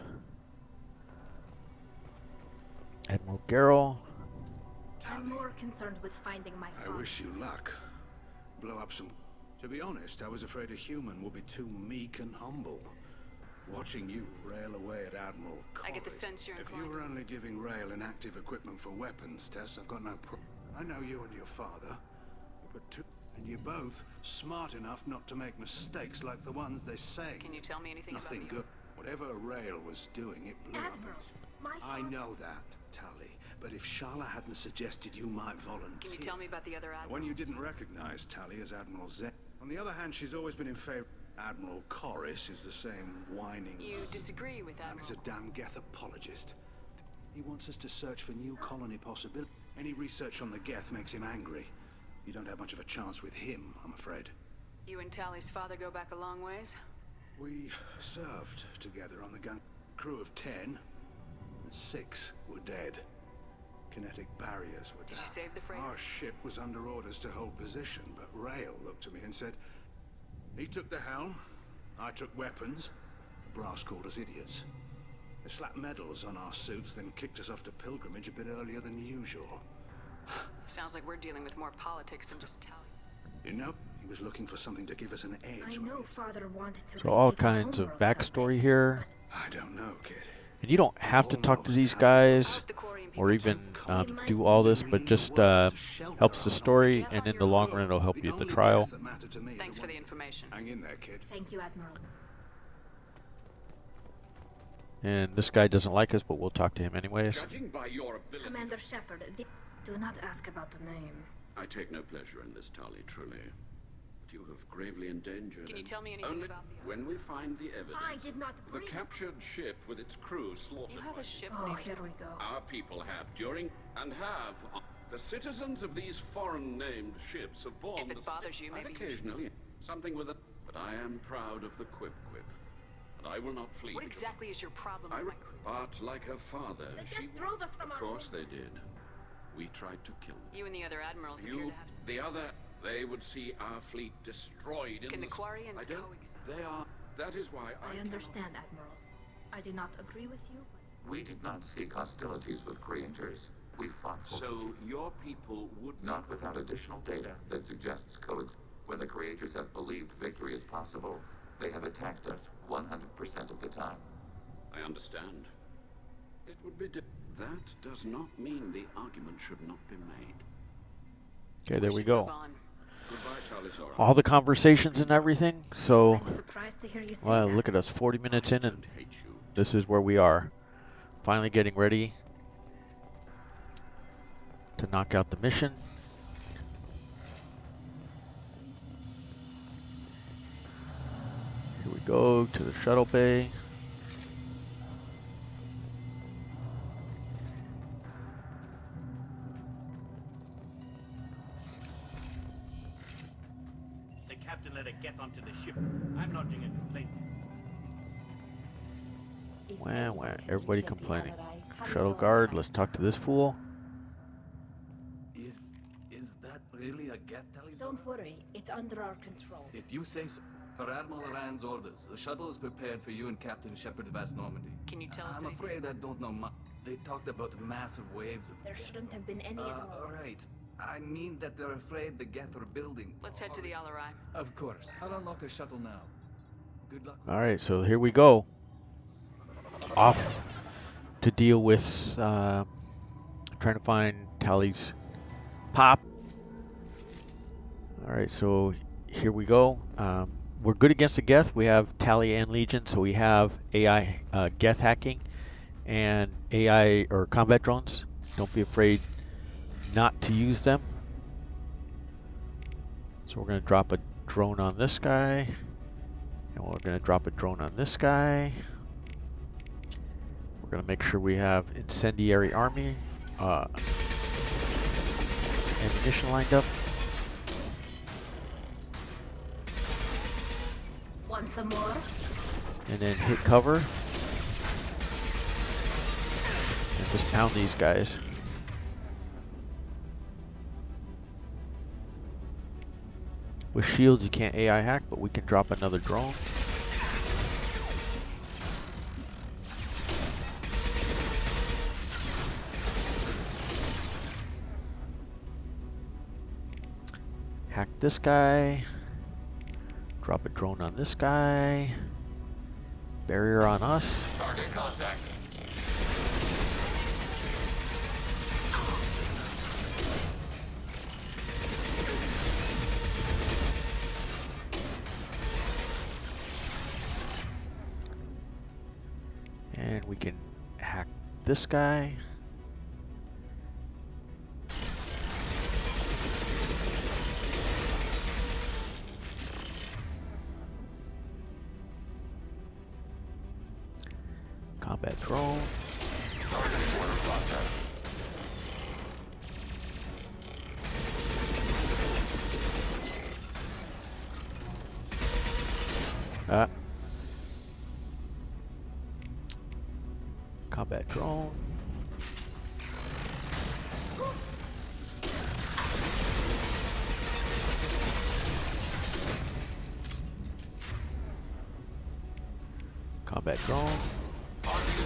Admiral Garrel. I'm more concerned with finding my I father. wish you luck. Blow up some... To be honest, I was afraid a human would be too meek and humble. Watching you rail away at Admiral Corey. I get the sense you're If inclined. you were only giving Rail inactive equipment for weapons tests, I've got no problem. I know you and your father, but and you're both smart enough not to make mistakes like the ones they say. Can you tell me anything Nothing about you? good. Whatever Rail was doing, it blew Admiral, my up. I know that, Tali. But if Shala hadn't suggested you might volunteer... Can you tell me about the other admirals? One you didn't recognize Tali as Admiral Zen. On the other hand, she's always been in favor. Admiral Corris is the same whining... You disagree with And Admiral? he's a damn Geth apologist. He wants us to search for new colony possibilities. Any research on the Geth makes him angry. You don't have much of a chance with him, I'm afraid. You and Tali's father go back a long ways? We served together on the gun. Crew of 10, and 6 were dead. Kinetic barriers were down. Did you save the freighter? Our ship was under orders to hold position, but Rail looked at me and said, he took the helm, I took weapons. The brass called us idiots. They slapped medals on our suits, then kicked us off to pilgrimage a bit earlier than usual. Sounds like we're dealing with more politics than just Tali. You know, he was looking for something to give us an edge. I know Father wanted to. So all kinds of backstory here. I don't know, kid. And you don't have to talk to these guys or even do all this, but just helps the story, and in the long run it'll help you at the trial. Thanks for the information. Hang in there, kid. Thank you, Admiral. And this guy doesn't like us, but we'll talk to him anyways. Judging by your ability, Commander Shepard, do not ask about the name. I take no pleasure in this, Tali, truly. But you have gravely endangered. Can you tell me anything only about the... when we find the evidence. I did not The bring... captured ship with its crew slaughtered. You have a ship Oh, named... here we go. Our people have during and have. The citizens of these foreign-named ships have borne If it bothers you, maybe occasionally something with it. But I am proud of the Quip, and I will not flee. What exactly is your problem I, with my crew? but like her father, she drove us from of course they did. We tried to kill them. You and the other admirals appear to have... The other, they would see our fleet destroyed in Can the Quarians I don't. coexist? They are. That is why I understand, Admiral. I do not agree with you. We did not seek hostilities with creators. We fought for So your people would not without additional data that suggests coexistence. When the creators have believed victory is possible, they have attacked us 100% of the time. I understand. It would be. That does not mean the argument should not be made. Okay, there we go. Goodbye, Tali Zora. All the conversations and everything. So, I'm surprised to hear you say well, that. look at us, 40 minutes in, and this is where we are. Finally getting ready to knock out the mission. Here we go to the shuttle bay. The captain let it get onto the ship. I'm lodging a complaint. Wah, everybody complaining. Shuttle guard, let's talk to this fool. Is that really a get, Tali? Don't worry, it's under our control. If you say so. Per Admiral Rand's orders, the shuttle is prepared for you and Captain Shepard of Normandy. Can you tell us I'm anything? afraid I don't know much. They talked about massive waves of... There shouldn't have been any at all. Right. I mean that they're afraid the Geth are building. Let's head to the Alarai. Of course. I'll unlock the shuttle now. Good luck. Alright, so here we go. Off to deal with trying to find Tali's pop. Alright, so here we go. We're good against the Geth. We have Tali and Legion, so we have AI Geth hacking and AI or combat drones. Don't be afraid not to use them. So we're going to drop a drone on this guy, and we're going to drop a drone on this guy. We're going to make sure we have incendiary army ammunition lined up. Want some more? And then hit cover. And just pound these guys. With shields you can't AI hack, but we can drop another drone. Hack this guy. Drop a drone on this guy. Barrier on us. Target contact. And we can hack this guy. Combat drone. Targeting order process. Combat drone. Combat drone. Targeting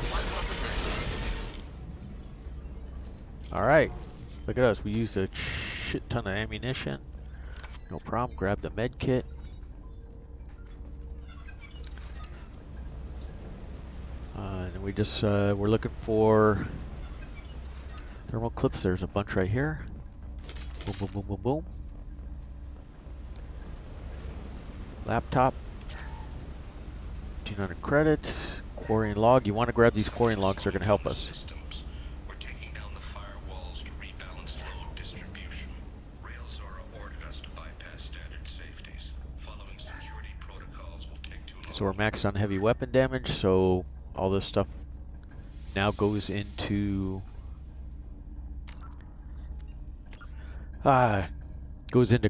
Alright, look at us. We used a shit ton of ammunition. No problem. Grab the med kit. And we just, we're looking for thermal clips. There's a bunch right here. Boom, boom, boom, boom, boom. Laptop. 1,500 credits. Quarian log. You want to grab these Quarian logs. They're going to help us. We're taking down the firewalls to rebalance load distribution. Rail Zora ordered us to bypass standard safeties. Following security protocols will take too long. So we're maxed on heavy weapon damage, so all this stuff now goes into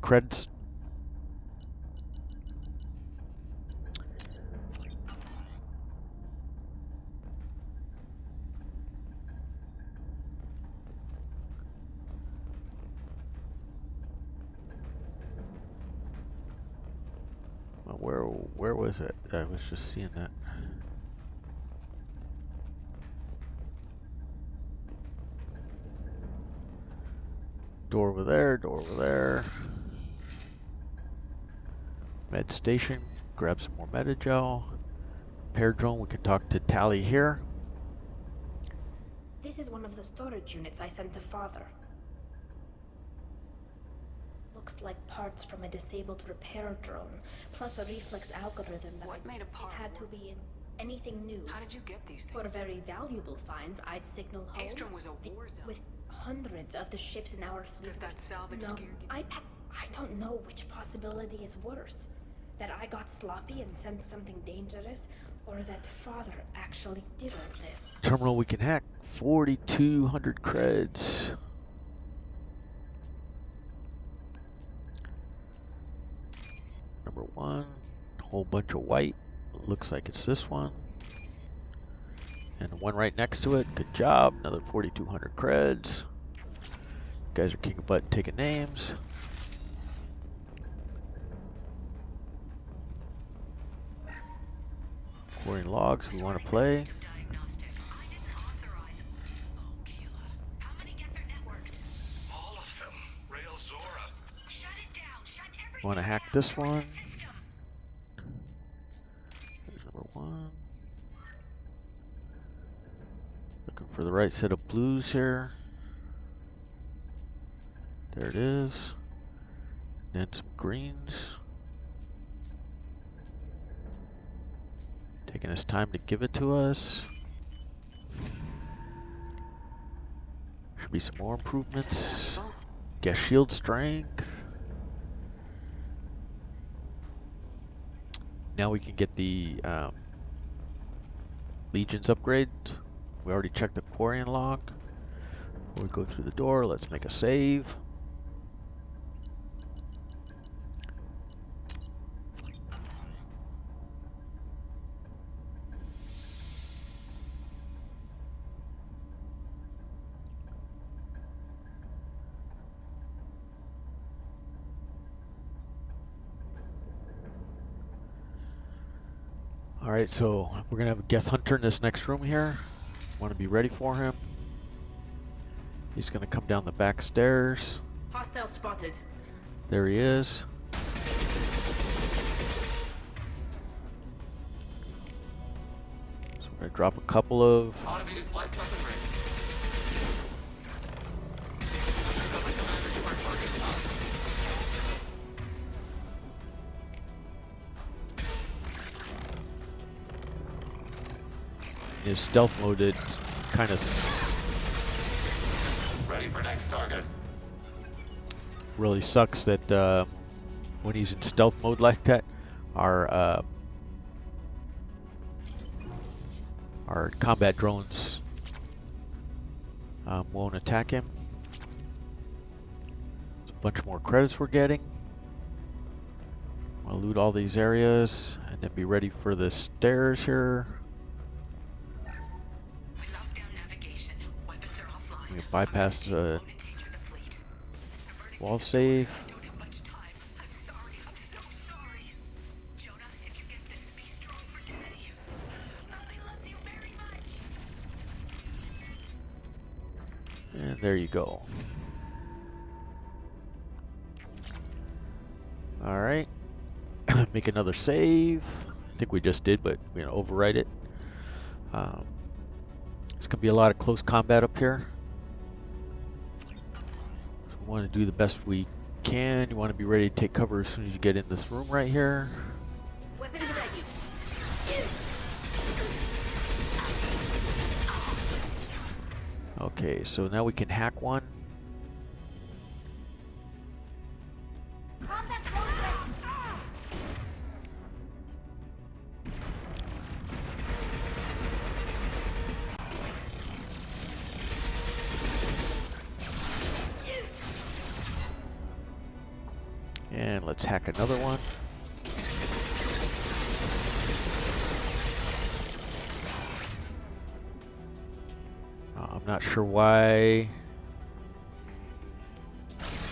credits. Where was it? I was just seeing that. Door over there, door over there. Med station, grab some more metagel. Repair drone, we can talk to Tali here. This is one of the storage units I sent to Father. Looks like parts from a disabled repair drone, plus a reflex algorithm that made a part it had to be in anything new. How did you get these things? For very valuable finds, I'd signal home. Haestrom was a war zone. With hundreds of the ships in our fleet. Does that salvage No, gear I don't know which possibility is worse. That I got sloppy and sent something dangerous, or that Father actually did all this. Terminal we can hack. 4,200 creds. Number 1. Whole bunch of white. Looks like it's this one. And the one right next to it. Good job. Another 4,200 creds. You guys are kicking butt and taking names. Quarian logs we want to play. Want to hack this one. There's number 1. Looking for the right set of blues here. There it is. And some greens. Taking his time to give it to us. Should be some more improvements. Guess shield strength. Now we can get the Legions upgrade. We already checked the Quarian log. Before we go through the door, let's make a save. Alright, so we're going to have a guest hunter in this next room here. Want to be ready for him. He's going to come down the back stairs. Hostile spotted. There he is. So we're going to drop a couple of... Automated flight weaponry. His stealth mode, it kind of Ready for next target. really sucks that when he's in stealth mode like that, our combat drones won't attack him. There's a bunch more credits we're getting. I'll loot all these areas and then be ready for the stairs here. We can bypass the wall safe. And there you go. Alright. Make another save. I think we just did, but we're going to overwrite it. There's going to be a lot of close combat up here. So we want to do the best we can. You want to be ready to take cover as soon as you get in this room right here. Weapons ready. Okay, so now we can hack one. And let's hack another one. I'm not sure why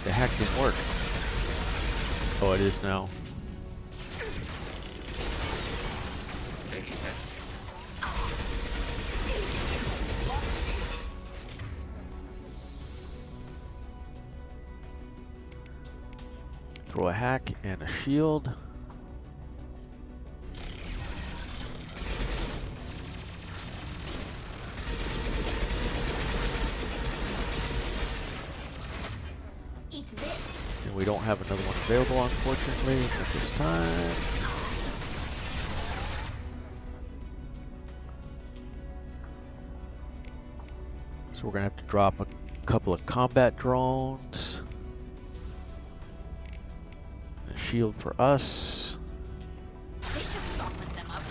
the hack didn't work. Oh, it is now. Throw a hack and a shield. And we don't have another one available, unfortunately, at this time. So we're going to have to drop a couple of combat drones. A shield for us. They should soften them up.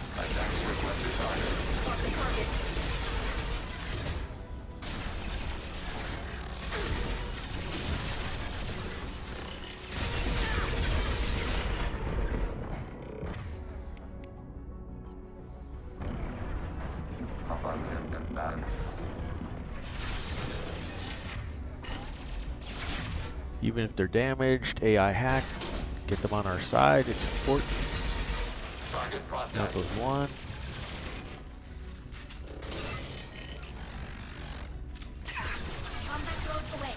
Even if they're damaged, AI hack, get them on our side, it's important. Target process. That goes one. Combat drones away.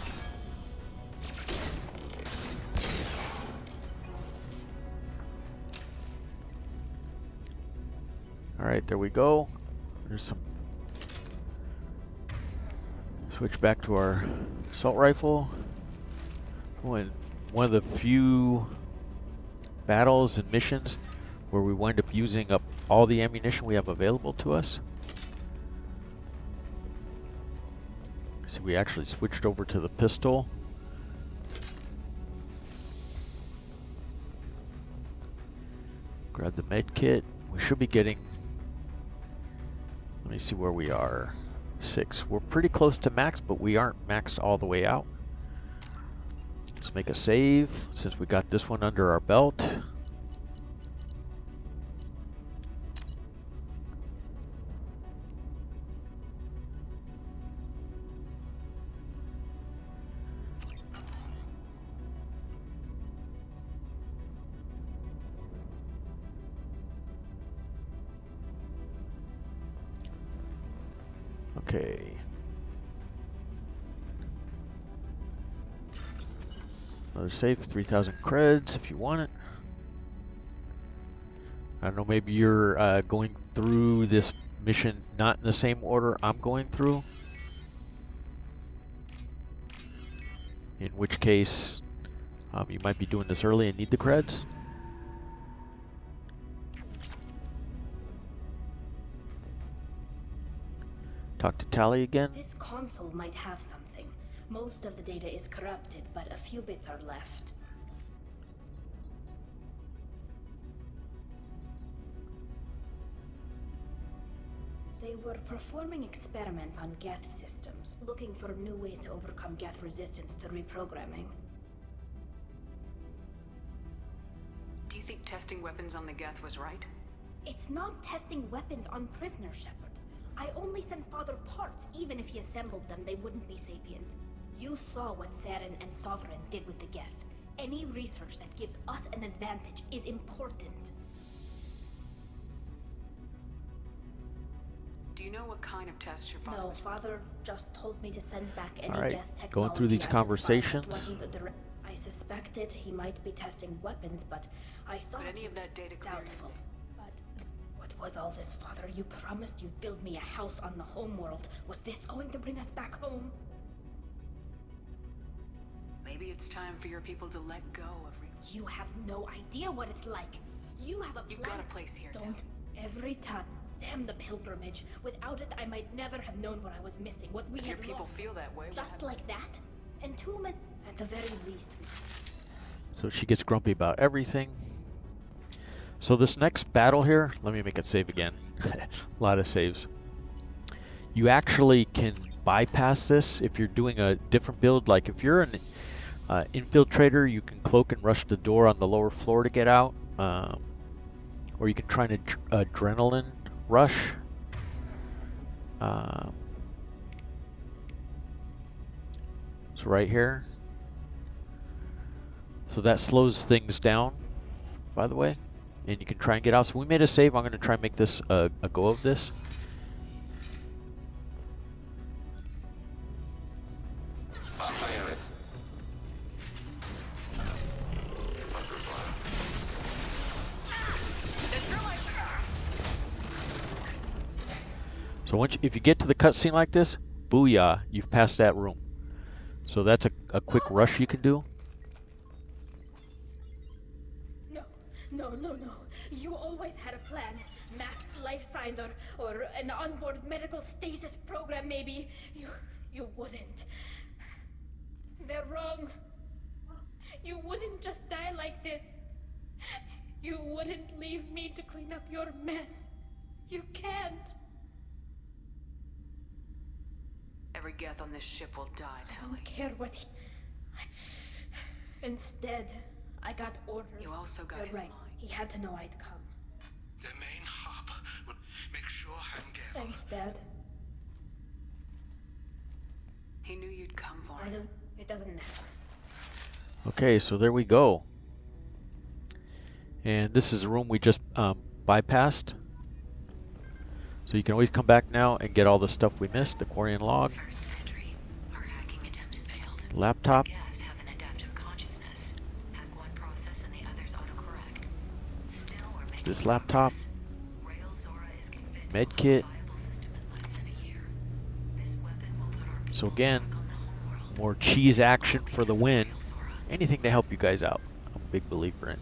Alright, there we go. There's some. Switch back to our assault rifle. One of the few battles and missions where we wind up using up all the ammunition we have available to us. So we actually switched over to the pistol. Grab the med kit. We should be getting, let me see where we are. 6. We're pretty close to max, but we aren't maxed all the way out. Let's make a save since we got this one under our belt. Okay. Another save, 3,000 creds if you want it. I don't know, maybe you're going through this mission not in the same order I'm going through. In which case, you might be doing this early and need the creds. Talk to Tali again. This console might have something. Most of the data is corrupted, but a few bits are left. They were performing experiments on Geth systems, looking for new ways to overcome Geth resistance to reprogramming. Do you think testing weapons on the Geth was right? It's not testing weapons on prisoners, Shepard. I only sent Father parts. Even if he assembled them, they wouldn't be sapient. You saw what Saren and Sovereign did with the Geth. Any research that gives us an advantage is important. Do you know what kind of test your father No, was Father just told me to send back any All right, Geth technology going through these I could find that conversations. wasn't a direct. I suspected he might be testing weapons, but I thought Could any of that data clear doubtful. But what was all this, Father? You promised you'd build me a house on the homeworld. Was this going to bring us back home? Maybe it's time for your people to let go of You have no idea what it's like. You have a plan. You've got a place here, Don't. Every time. Damn the pilgrimage. Without it, I might never have known what I was missing. What we If had your people lost. feel that way, Just like that? Entombment? At the very least. So she gets grumpy about everything. So this next battle here, let me make it save again. A lot of saves. You actually can bypass this if you're doing a different build. Like if you're an infiltrator, you can cloak and rush the door on the lower floor to get out. Or you can try an adrenaline rush. So right here. So that slows things down, by the way. And you can try and get out. So we made a save. I'm going to try and make this a go of this. So if you get to the cutscene like this, booyah, you've passed that room. So that's a quick rush you can do. No. You always had a plan. Masked life signs or an onboard medical stasis program, maybe. You wouldn't. They're wrong. You wouldn't just die like this. You wouldn't leave me to clean up your mess. You can't. Every Geth on this ship will die, Tali. I don't care what he... Instead, I got orders. You also got his right. He had to know I'd come. The main hub will make sure I'm careful. Thanks, Dad. He knew you'd come for him. It doesn't matter. Okay, so there we go. And this is a room we just bypassed. So you can always come back now and get all the stuff we missed. The Quarian log. First entry. Our hacking attempts failed. Laptop. Geth have an adaptive consciousness. Hack one process and the others autocorrect. Still, we're making This laptop. Med kit. So again, more cheese action for the win. Anything to help you guys out. I'm a big believer in.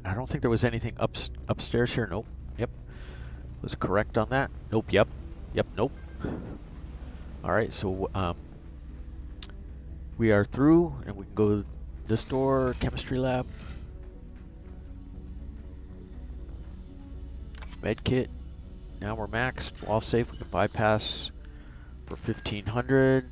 I don't think there was anything upstairs here. Nope. Yep. Was correct on that. Nope. Yep. Nope. All right. So we are through, and we can go to this door, chemistry lab. Med kit. Now we're maxed. Wall safe. We can bypass for 1500.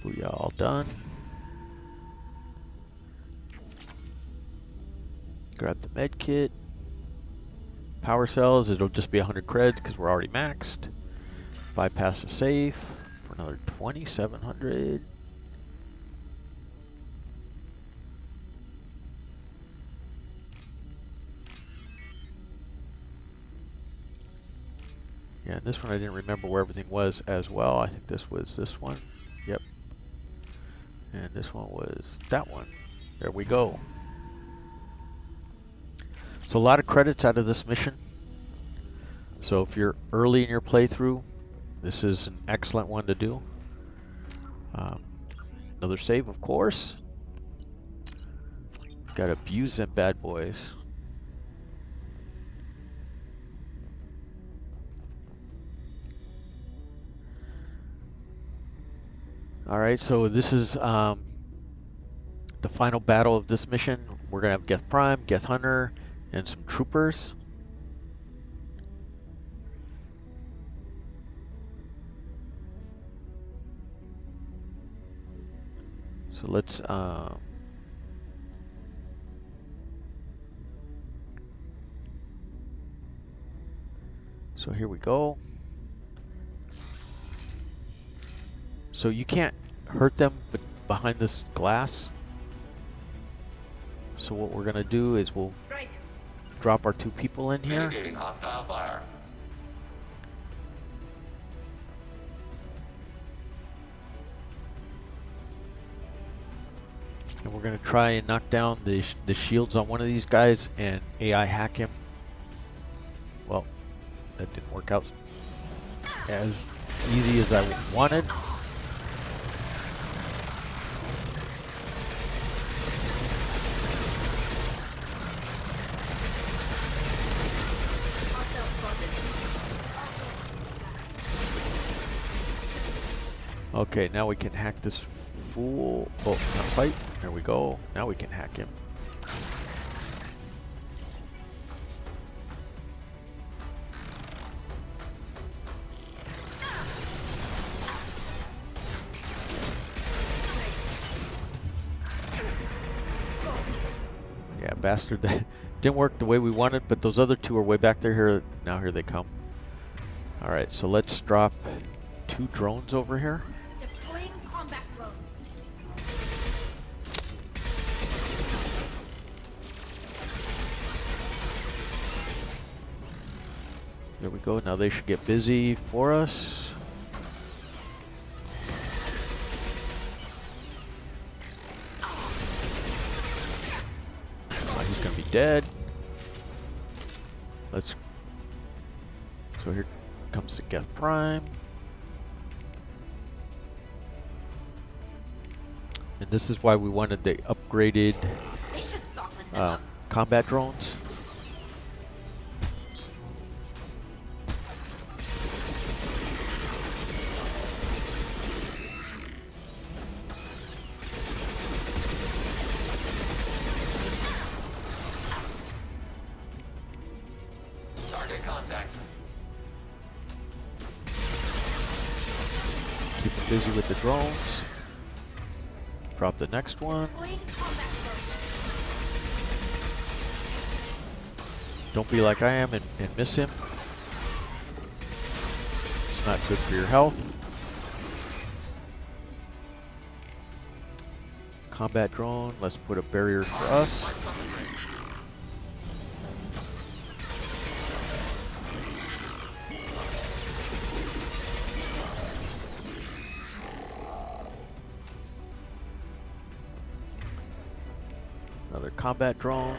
Booyah, all done. Grab the med kit. Power cells, it'll just be 100 creds because we're already maxed. Bypass the safe for another 2700. Yeah, and this one I didn't remember where everything was as well. I think this was this one. Yep. And this one was that one. There we go. So a lot of credits out of this mission. So if you're early in your playthrough, this is an excellent one to do. Another save, of course. Gotta abuse them bad boys. Alright, so this is the final battle of this mission. We're gonna have Geth Prime, Geth Hunter, and some troopers. So let's so here we go. So you can't hurt them behind this glass. So what we're gonna do is we'll drop our 2 people in here. Mitigating hostile fire. And we're gonna try and knock down the shields on one of these guys and AI hack him. Well, that didn't work out as easy as I wanted. Okay, now we can hack this fool. Oh, not quite. There we go. Now we can hack him. Yeah, bastard. That didn't work the way we wanted, but those other 2 are way back there. Here, now here they come. All right, so let's drop 2 drones over here. Deploying combat drone. There we go. Now they should get busy for us. Oh, he's gonna be dead. Let's. So here comes the Geth Prime. And this is why we wanted the upgraded combat drones. Target contact. Keep them busy with the drones. Drop the next one. Don't be like I am and miss him. It's not good for your health. Combat drone, let's put a barrier for us. Another combat drone.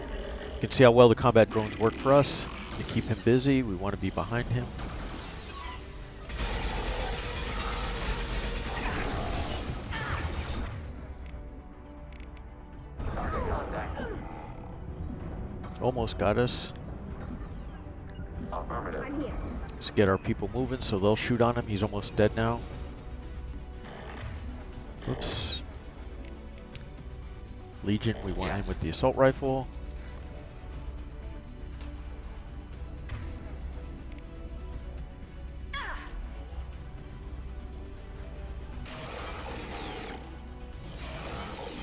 You can see how well the combat drones work for us. To keep him busy, we want to be behind him. Almost got us. Let's get our people moving so they'll shoot on him. He's almost dead now. Oops. Legion, we want him with the assault rifle.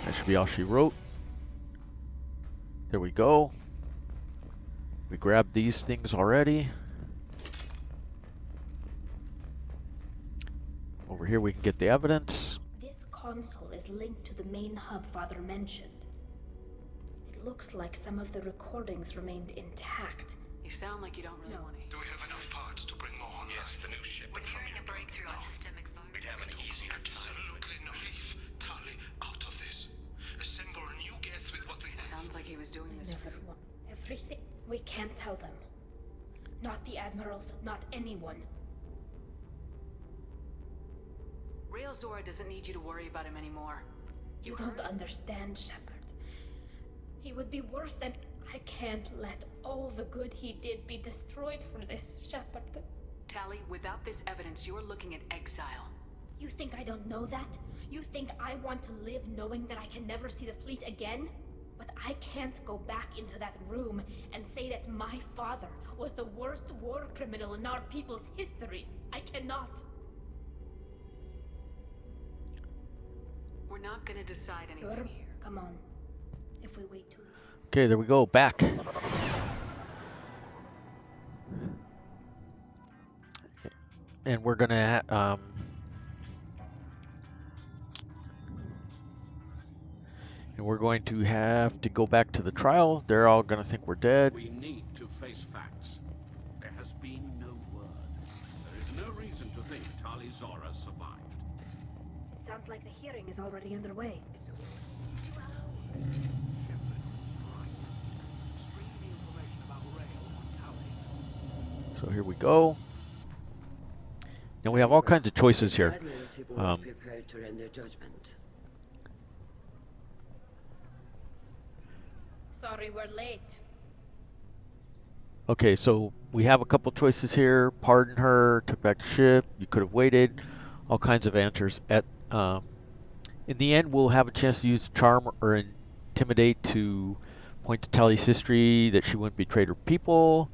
That should be all she wrote. There we go. We grabbed these things already. Over here we can get the evidence. This console is linked to the main hub Father mentioned. It looks like some of the recordings remained intact. You sound like you don't really want to. Do we have enough parts to bring more on? Yes, the new shipment from Hearing a breakthrough on systemic virus. We'd have an easier time. Absolutely not. Leave Tali out of this. Assemble a new Geth with what we have. Sounds like he was doing this. Everything. We can't tell them. Not the admirals, not anyone. Rail Zora doesn't need you to worry about him anymore. You don't understand, Shepard. He would be worse than... I can't let all the good he did be destroyed for this, Shepard. Tali, without this evidence, you're looking at exile. You think I don't know that? You think I want to live knowing that I can never see the fleet again? But I can't go back into that room and say that my father was the worst war criminal in our people's history. I cannot. We're not gonna decide anything here. Come on. If we wait too long. Okay, there we go, back. And we're gonna And we're going to have to go back to the trial. They're all going to think we're dead. We need to face facts. There has been no word. There is no reason to think Tali Zora survived. It sounds like the hearing is already underway. So here we go. Now we have all kinds of choices here. Prepared to render judgment. Sorry we're late. Okay, so we have a couple choices here. Pardon her, took back the ship, you could have waited. All kinds of answers. In the end, we'll have a chance to use charm or intimidate to point to Tali's history, that she wouldn't betray her people.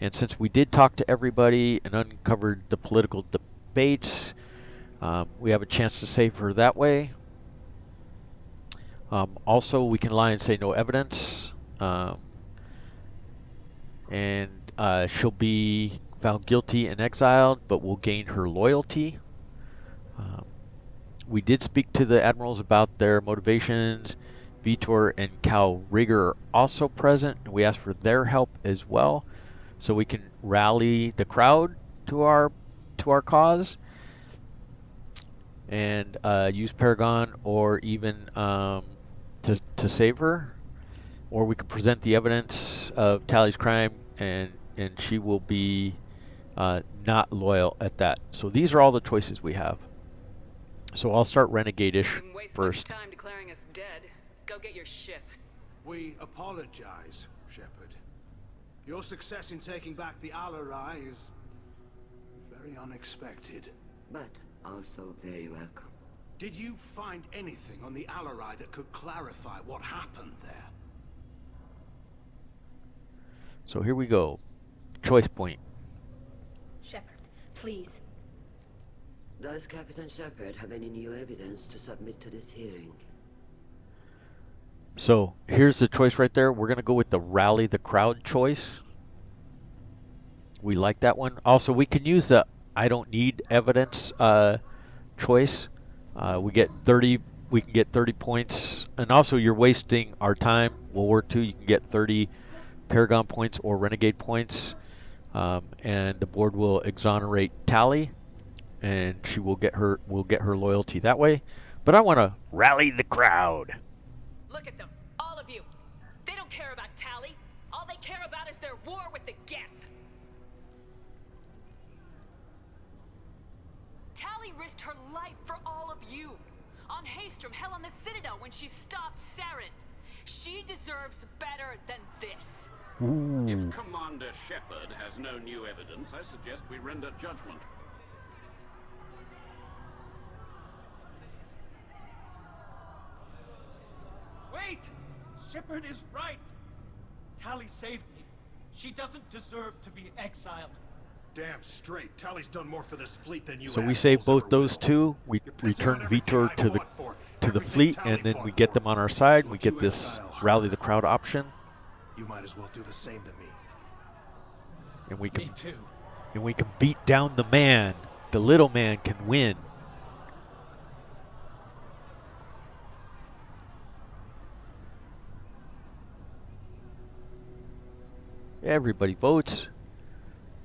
And since we did talk to everybody and uncovered the political debates, we have a chance to save her that way. Also, we can lie and say no evidence. And she'll be found guilty and exiled, but we'll gain her loyalty. We did speak to the admirals about their motivations. Veetor and Kel'Reegar are also present, and we asked for their help as well, so we can rally the crowd to our cause, and use Paragon, or even to save her. Or we can present the evidence of Tali's crime, and she will be not loyal at that. So these are all the choices we have. So I'll start Renegade-ish first. Time declaring us dead. Go get your ship. We apologize, Shepard. Your success in taking back the Alarai is very unexpected. But also very welcome. Did you find anything on the Alarai that could clarify what happened there? So here we go. Choice point. Shepard, please. Does Captain Shepard have any new evidence to submit to this hearing? So here's the choice right there. We're going to go with the rally the crowd choice. We like that one. Also, we can use the I don't need evidence choice. We can get 30 points. And also, you're wasting our time. World War II, you can get 30 Paragon points or Renegade points. And the board will exonerate Tali, and we'll get her loyalty that way. But I want to rally the crowd. Look at them, all of you. They don't care about Tali. All they care about is their war with the Geth. Tali risked her life for all of you. On Haestrom, hell, on the Citadel, when she stopped Saren. She deserves better than this. Ooh. If Commander Shepard has no new evidence, I suggest we render judgment. Wait! Shepard is right. Tali saved me. She doesn't deserve to be exiled. Damn straight. Tali's done more for this fleet than you. So we save both those two. We return Veetor to the fleet, and then we get them on our side. We get this rally the crowd option. You might as well do the same to me. And we can Me too. And we can beat down the man. The little man can win. Everybody votes.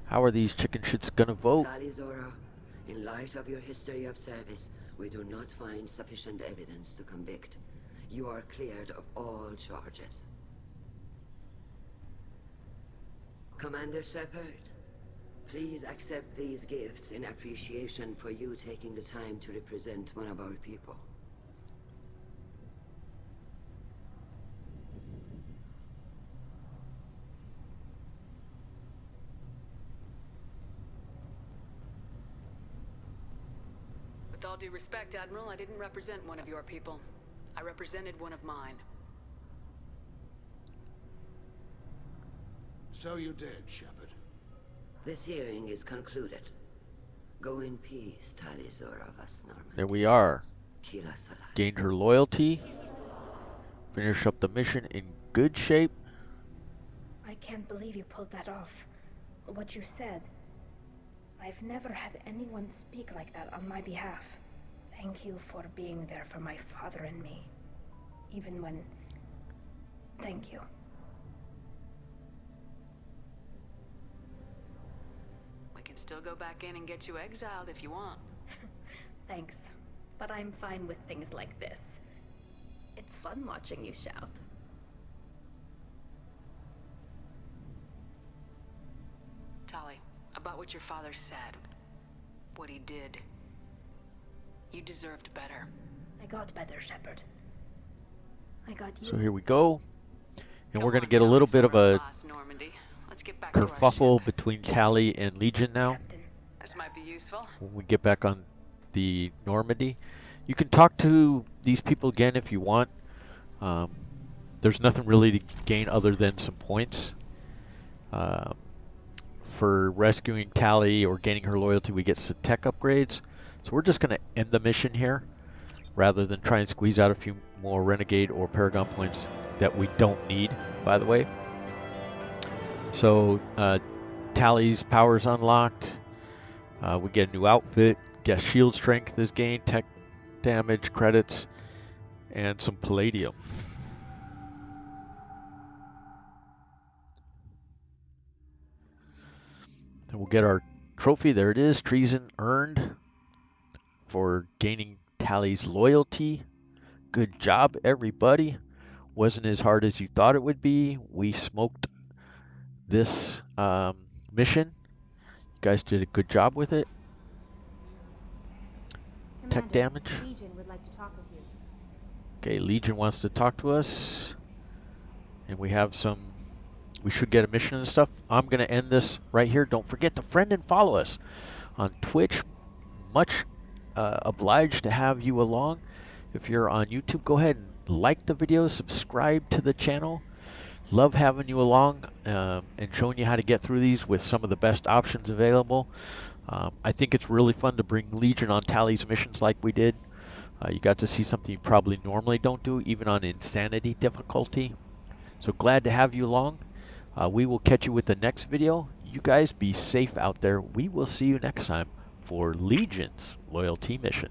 How are these chicken shits gonna vote? Tali Zora, in light of your history of service, we do not find sufficient evidence to convict. You are cleared of all charges. Commander Shepard, please accept these gifts in appreciation for you taking the time to represent one of our people. With all due respect, Admiral, I didn't represent one of your people. I represented one of mine. So you did, Shepard. This hearing is concluded. Go in peace, Tali Zora vas Normandy. There we are. Kila Sola. Gained her loyalty. Finish up the mission in good shape. I can't believe you pulled that off. What you said. I've never had anyone speak like that on my behalf. Thank you for being there for my father and me. even when... Thank you. We can still go back in and get you exiled if you want. Thanks, but I'm fine with things like this. It's fun watching you shout. Tali, about what your father said, what he did, you deserved better. I got better, Shepard. I got you. So here we go. And we're going to get a little bit of a kerfuffle between Tali and Legion now. This might be useful. When we get back on the Normandy. You can talk to these people again if you want. There's nothing really to gain other than some points. For rescuing Tali or gaining her loyalty, we get some tech upgrades. So we're just going to end the mission here rather than try and squeeze out a few more Renegade or Paragon points that we don't need, by the way. So Tali's power's unlocked. We get a new outfit. Guess shield strength is gained, tech damage, credits, and some palladium. And we'll get our trophy. There it is. Treason earned for gaining Tali's loyalty. Good job, everybody. Wasn't as hard as you thought it would be. We smoked this mission. You guys did a good job with it. Commander, tech damage. Legion would like to talk with you. Okay, Legion wants to talk to us. And we have some... We should get a mission and stuff. I'm going to end this right here. Don't forget to friend and follow us on Twitch. Much obliged to have you along. If you're on YouTube, go ahead and like the video, subscribe to the channel. Love having you along and showing you how to get through these with some of the best options available. I think it's really fun to bring Legion on Tali's missions like we did. You got to see something you probably normally don't do, even on Insanity difficulty. So glad to have you along. We will catch you with the next video. You guys be safe out there. We will see you next time for Legion's loyalty mission.